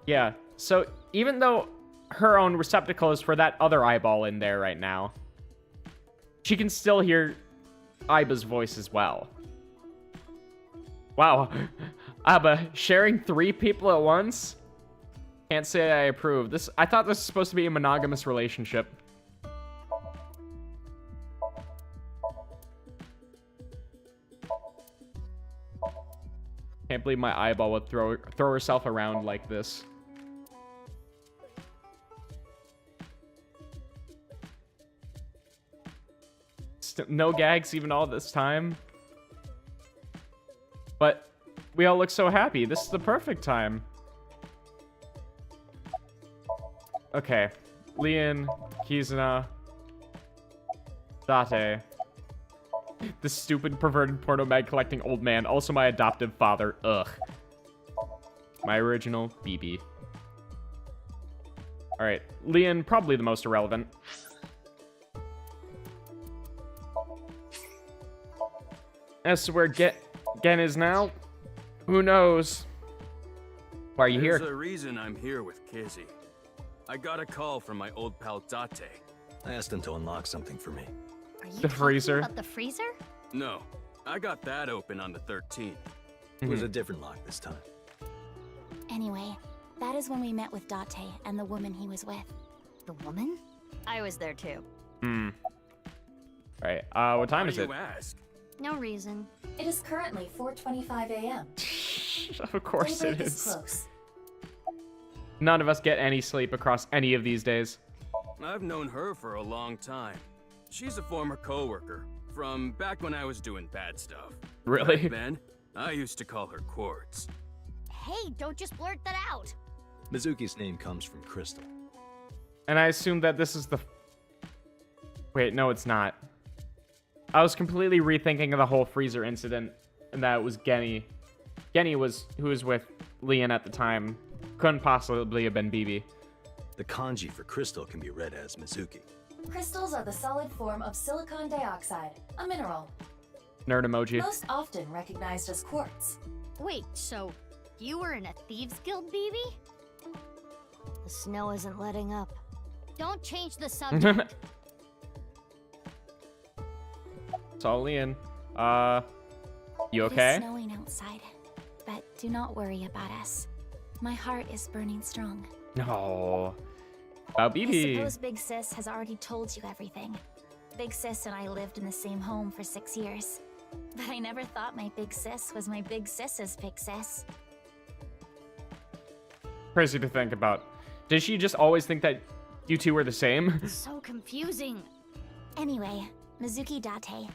Yeah, so even though her own receptacle is for that other eyeball in there right now, she can still hear Aiba's voice as well. Wow, Aiba, sharing 3 people at once? Can't say I approve. I thought this was supposed to be a monogamous relationship. Can't believe my eyeball would throw herself around like this. No gags even all this time. But we all look so happy. This is the perfect time. Okay. Leon, Kizuna, Date. This stupid, perverted porno mag collecting old man. Also my adoptive father. Ugh. My original BB. Alright. Leon, probably the most irrelevant. As to where Gen is now, who knows? Why are you here? There's a reason I'm here with Kizzy. I got a call from my old pal Date. I asked him to unlock something for me. Are you The freezer? About the freezer? No, I got that open on the 13th. It was a different lock this time. Anyway, that is when we met with Date and the woman he was with. The woman? I was there too. Alright, what time is it? Why do you ask? No reason. It is currently 4:25 a.m. Of course it Daybreak is. close. None of us get any sleep across any of these days. I've known her for a long time. She's a former coworker from back when I was doing bad stuff. Really? Back then, I used to call her Quartz. Hey, don't just blurt that out. Mizuki's name comes from Crystal. And I assume that this is the... Wait, no, it's not. I was completely rethinking the whole freezer incident, and that it was Genny. Genny was who was with Leon at the time. Couldn't possibly have been BB. The kanji for crystal can be read as Mizuki. Crystals are the solid form of silicon dioxide, a mineral, Nerd emoji. most often recognized as quartz. Wait, so you were in a Thieves Guild, BB? The snow isn't letting up. Don't change the subject. It's all Leon. You It okay? is snowing outside, but do not worry about us. My heart is burning strong. No. About I BB. suppose Big Sis has already told you everything. Big Sis and I lived in the same home for 6 years. But I never thought my Big Sis was my Big Sis's Big Sis. Crazy to think about. Did she just always think that you two were the same? So confusing. Anyway, Mizuki Date,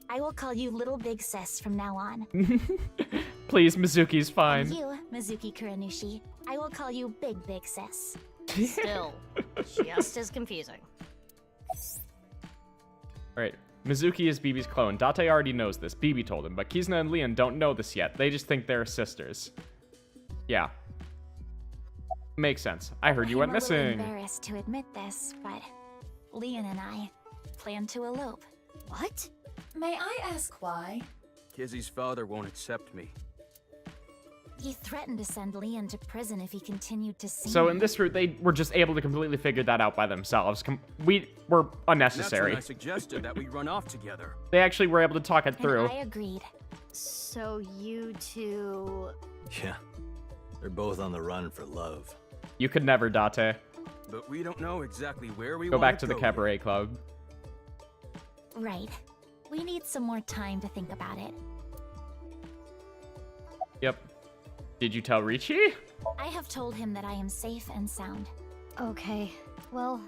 I will call you Little Big Sis from now on. Please, Mizuki's fine. And you, Mizuki Kuranushi, I will call you Big Sis. Still, just as confusing. Alright, Mizuki is BB's clone. Date already knows this. BB told him, but Kizuna and Leon don't know this yet. They just think they're sisters. Yeah. Makes sense. I heard you went I'm a little missing. embarrassed to admit this, but Leon and I plan to elope. What? May I ask why? Kizzy's father won't accept me. He threatened to send Leon to prison if he continued to see So me. in this route, they were just able to completely figure that out by themselves. We were unnecessary. That's when I suggested that we run off together. They actually were able to talk it And through. I agreed. So you two... Yeah. They're both on the run for love. You could never, Date. But we don't know exactly where we Go wanna back to the go cabaret club. Right. We need some more time to think about it. Yet. Did you tell Richie? I have told him that I am safe and sound. Okay, well,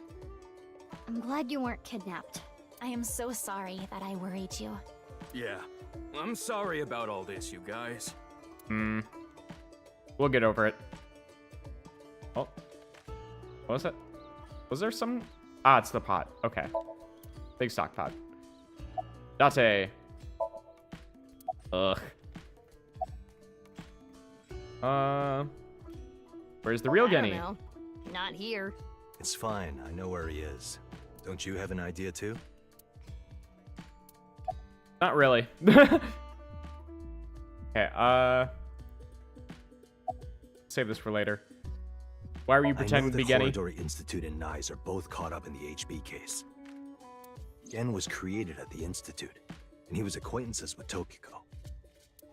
I'm glad you weren't kidnapped. I am so sorry that I worried you. Yeah. I'm sorry about all this, you guys. We'll get over it. Oh. What was it? Was there some... Ah, it's the pot. Okay. Big stock pot. Date. Ugh. Where's the real I don't Genny? know. Not here. It's fine. I know where he is. Don't you have an idea too? Not really. Okay, save this for later. Why were you pretending to be I know Genny? the Horadori Institute and NICE are both caught up in the HB case. Gen was created at the Institute, and he was acquaintances with Tokiko.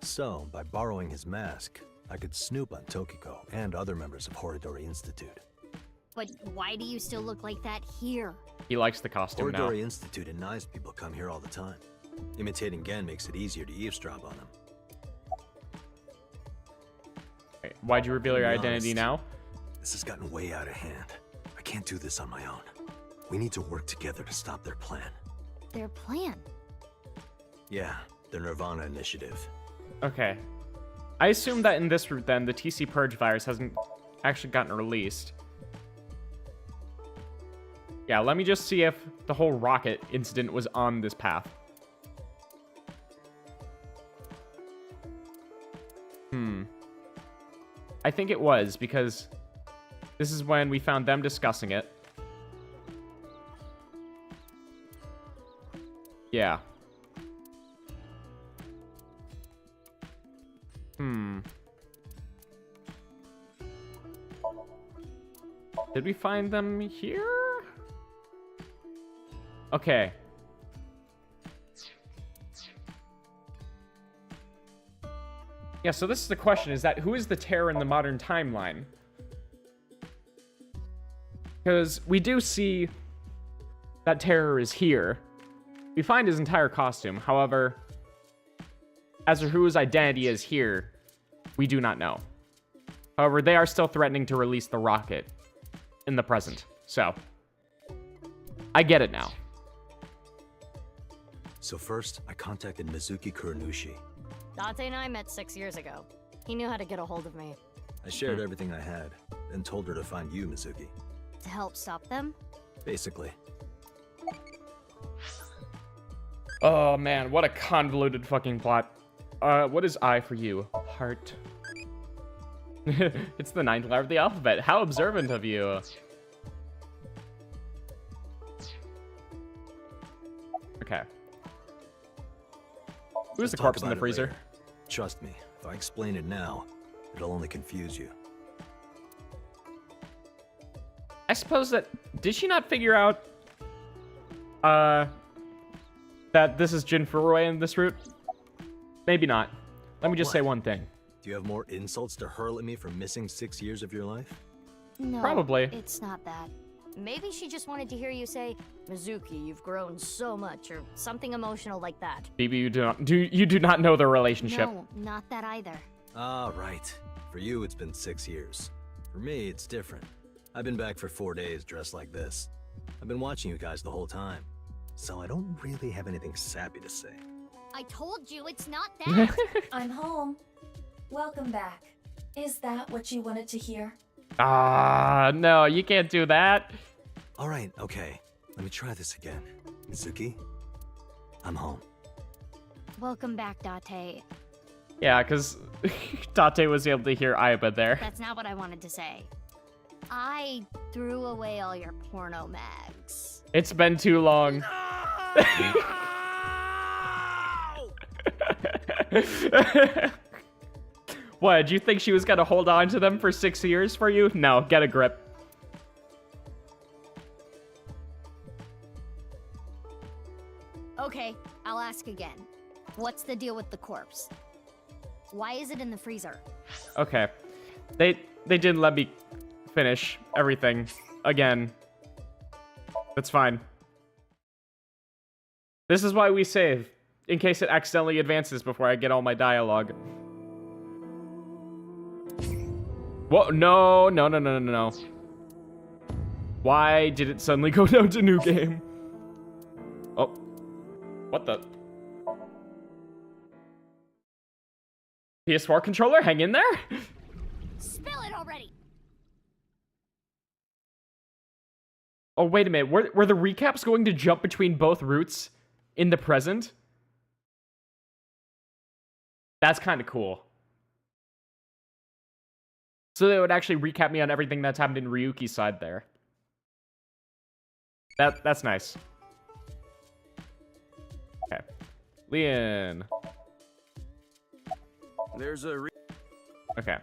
So, by borrowing his mask, I could snoop on Tokiko and other members of Horadori Institute. But why do you still look like that here? He likes the costume now. Horadori Institute and NICE people come here all the time. Imitating Gen makes it easier to eavesdrop on them. Wait, why'd you reveal your To be identity honest, now? This has gotten way out of hand. I can't do this on my own. We need to work together to stop their plan. Their plan? Yeah, their nirvanA initiative. Okay. I assume that in this route, then, the TC Purge virus hasn't actually gotten released. Yeah, let me just see if the whole rocket incident was on this path. I think it was, because this is when we found them discussing it. Yeah. Did we find them here? Okay. Yeah, so this is the question, is that who is the terror in the modern timeline? Because we do see that terror is here. We find his entire costume. However, as for whose identity is here, we do not know. However, they are still threatening to release the rocket in the present. So, I get it now. So first, I contacted Mizuki Kuranushi. Date and I met 6 years ago. He knew how to get a hold of me. I shared everything I had, then told her to find you, Mizuki. To help stop them? Basically. Oh man, what a convoluted fucking plot. What is I for you? Heart. It's the 9th letter of the alphabet. How observant of you. Okay. Who's the corpse in the freezer? Later. Trust me, if I explain it now, it'll only confuse you. I suppose that... Did she not figure out... that this is Jin Furue in this route? Maybe not. Let me just say one thing. Do you have more insults to hurl at me for missing 6 years of your life? No, Probably. It's not that. Maybe she just wanted to hear you say, Mizuki, you've grown so much, or something emotional like that. Bibi, you do not know the relationship. No, not that either. Ah, right. For you, it's been 6 years. For me, it's different. I've been back for 4 days dressed like this. I've been watching you guys the whole time, so I don't really have anything sappy to say. I told you it's not that. I'm home. Welcome back. Is that what you wanted to hear? Ah, no, you can't do that. All right, okay. Let me try this again. Mizuki, I'm home. Welcome back, Date. Yeah, because Date was able to hear Aiba there. That's not what I wanted to say. I threw away all your porno mags. It's been too long. What, do you think she was gonna hold on to them for 6 years for you? No, get a grip. Okay, I'll ask again. What's the deal with the corpse? Why is it in the freezer? Okay. They didn't let me finish everything again. That's fine. This is why we save, in case it accidentally advances before I get all my dialogue. Whoa, no. Why did it suddenly go down to new game? Oh. What the? PS4 controller, hang in there? Spill it already. Oh, wait a minute. Were the recaps going to jump between both routes in the present? That's kind of cool. So they would actually recap me on everything that's happened in Ryuki's side there. That's nice. Okay. Leon. There's a Okay.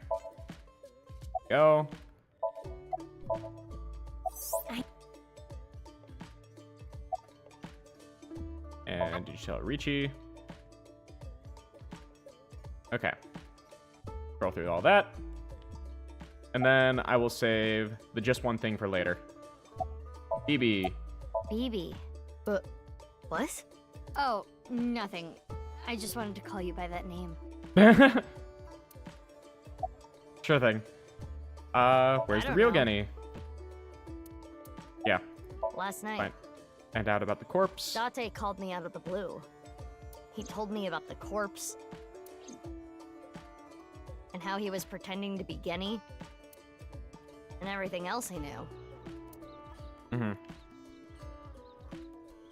Go. And you shall Richie. Okay. Scroll through all that. And then I will save the just one thing for later. BB. BB. What? Oh, nothing. I just wanted to call you by that name. Sure thing. Where's the real Genny? Yeah. Last night. Fine. Find out about the corpse. Date called me out of the blue. He told me about the corpse. And how he was pretending to be Genny. And everything else he knew. Mm-hmm.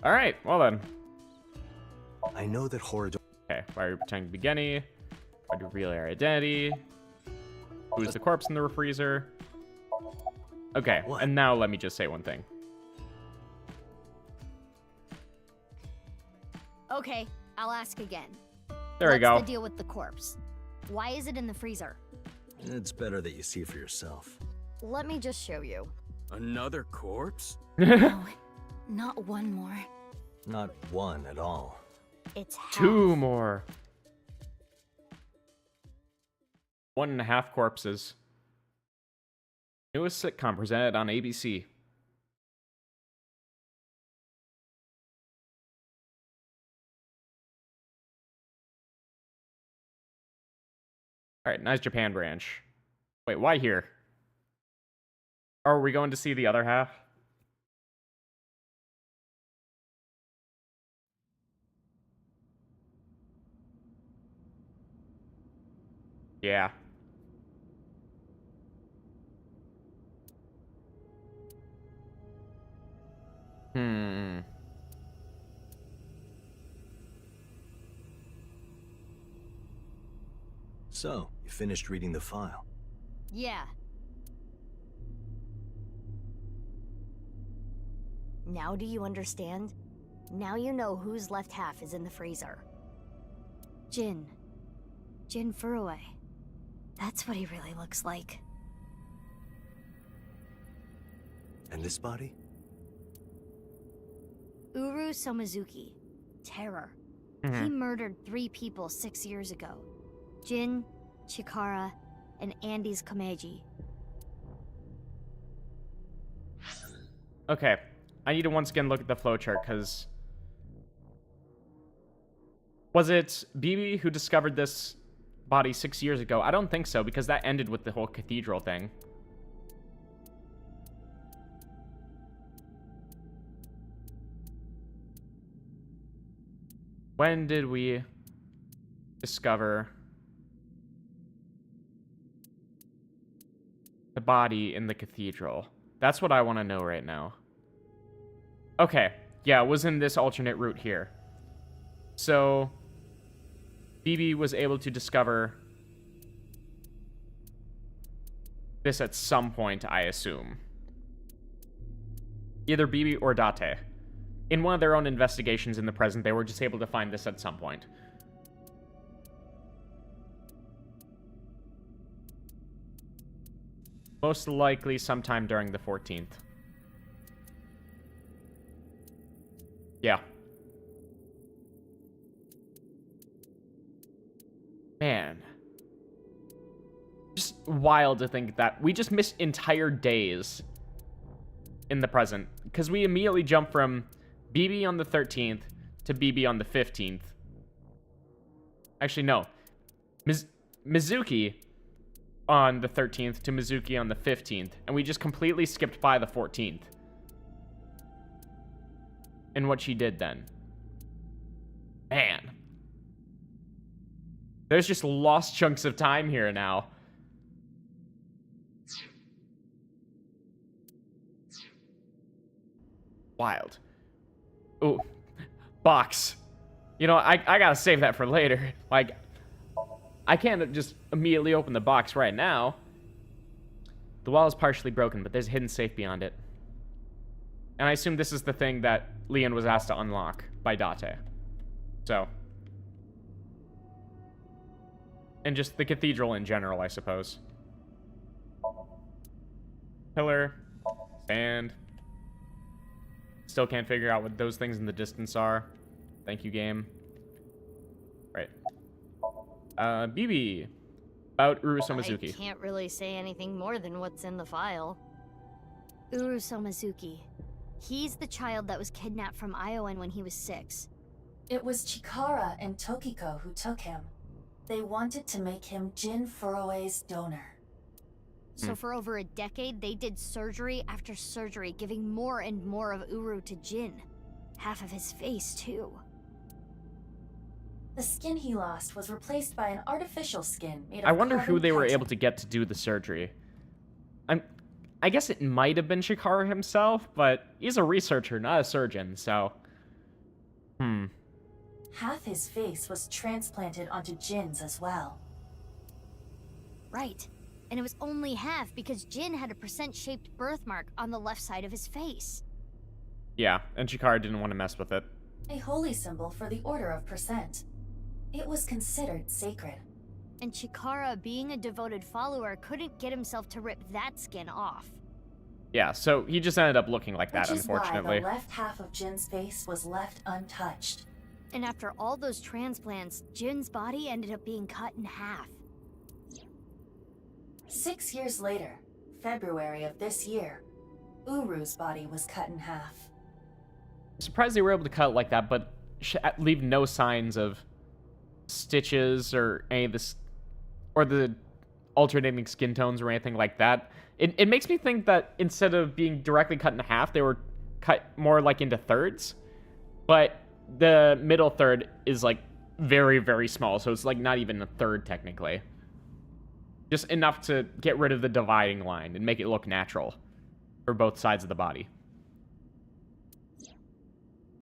Alright, well then. I know that Horadori... Okay, why are you pretending to be Genny? Why do you reveal your identity? Who's the corpse in the refreezer? Okay, what? And now let me just say one thing. Okay, I'll ask again. There we go. What's the deal with the corpse? Why is it in the freezer? It's better that you see for yourself. Let me just show you. Another corpse? No, not one more. Not one at all. It's half. 2 more. 1.5 corpses. Newest sitcom presented on ABC. Alright, nice Japan branch. Wait, why here? Are we going to see the other half? Yeah. So, you finished reading the file? Yeah. Now do you understand? Now you know whose left half is in the freezer. Jin Furue. That's what he really looks like. And this body? Uru Somizuki. Terror. He murdered 3 people 6 years ago. Jin, Chikara, and Andy's Komeiji. Okay. I need to once again look at the flowchart, because... Was it BB who discovered this body 6 years ago? I don't think so, because that ended with the whole cathedral thing. When did we discover the body in the cathedral? That's what I want to know right now. Okay, yeah, it was in this alternate route here. So, BB was able to discover this at some point, I assume. Either BB or Date. In one of their own investigations in the present, they were just able to find this at some point. Most likely sometime during the 14th. Yeah. Man. Just wild to think that we just missed entire days in the present. Because we immediately jumped from BB on the 13th to BB on the 15th. Actually, no. Mizuki on the 13th to Mizuki on the 15th. And we just completely skipped by the 14th. And what she did then. Man. There's just lost chunks of time here now. Wild. Ooh. Box. You know, I gotta save that for later. Like, I can't just immediately open the box right now. The wall is partially broken, but there's a hidden safe beyond it. And I assume this is the thing that Leon was asked to unlock by Date. So. And just the cathedral in general, I suppose. Pillar. Sand. Still can't figure out what those things in the distance are. Thank you, game. Right. BB. About Uru Somazuki. I can't really say anything more than what's in the file. Uru Somazuki. He's the child that was kidnapped from Iowan when he was 6. It was Chikara and Tokiko who took him. They wanted to make him Jin Furue's donor. So for over a decade, they did surgery after surgery, giving more and more of Uru to Jin. Half of his face, too. The skin he lost was replaced by an artificial skin made of I wonder who carbon they were penta. able to get to do the surgery. I guess it might have been Shikara himself, but he's a researcher, not a surgeon, so... Half his face was transplanted onto Jin's as well. Right. And it was only half because Jin had a percent-shaped birthmark on the left side of his face. Yeah, and Shikara didn't want to mess with it. A holy symbol for the Order of Percent. It was considered sacred. And Chikara, being a devoted follower, couldn't get himself to rip that skin off. Yeah, so he just ended up looking like that, Which is unfortunately. why the left half of Jin's face was left untouched. And after all those transplants, Jin's body ended up being cut in half. 6 years later, February of this year, Uru's body was cut in half. I'm surprised they were able to cut it like that, but leave no signs of stitches or any of this, or the alternating skin tones or anything like that. It makes me think that instead of being directly cut in half, they were cut more like into thirds. But the middle third is like very, very small, so it's like not even a third technically. Just enough to get rid of the dividing line and make it look natural for both sides of the body.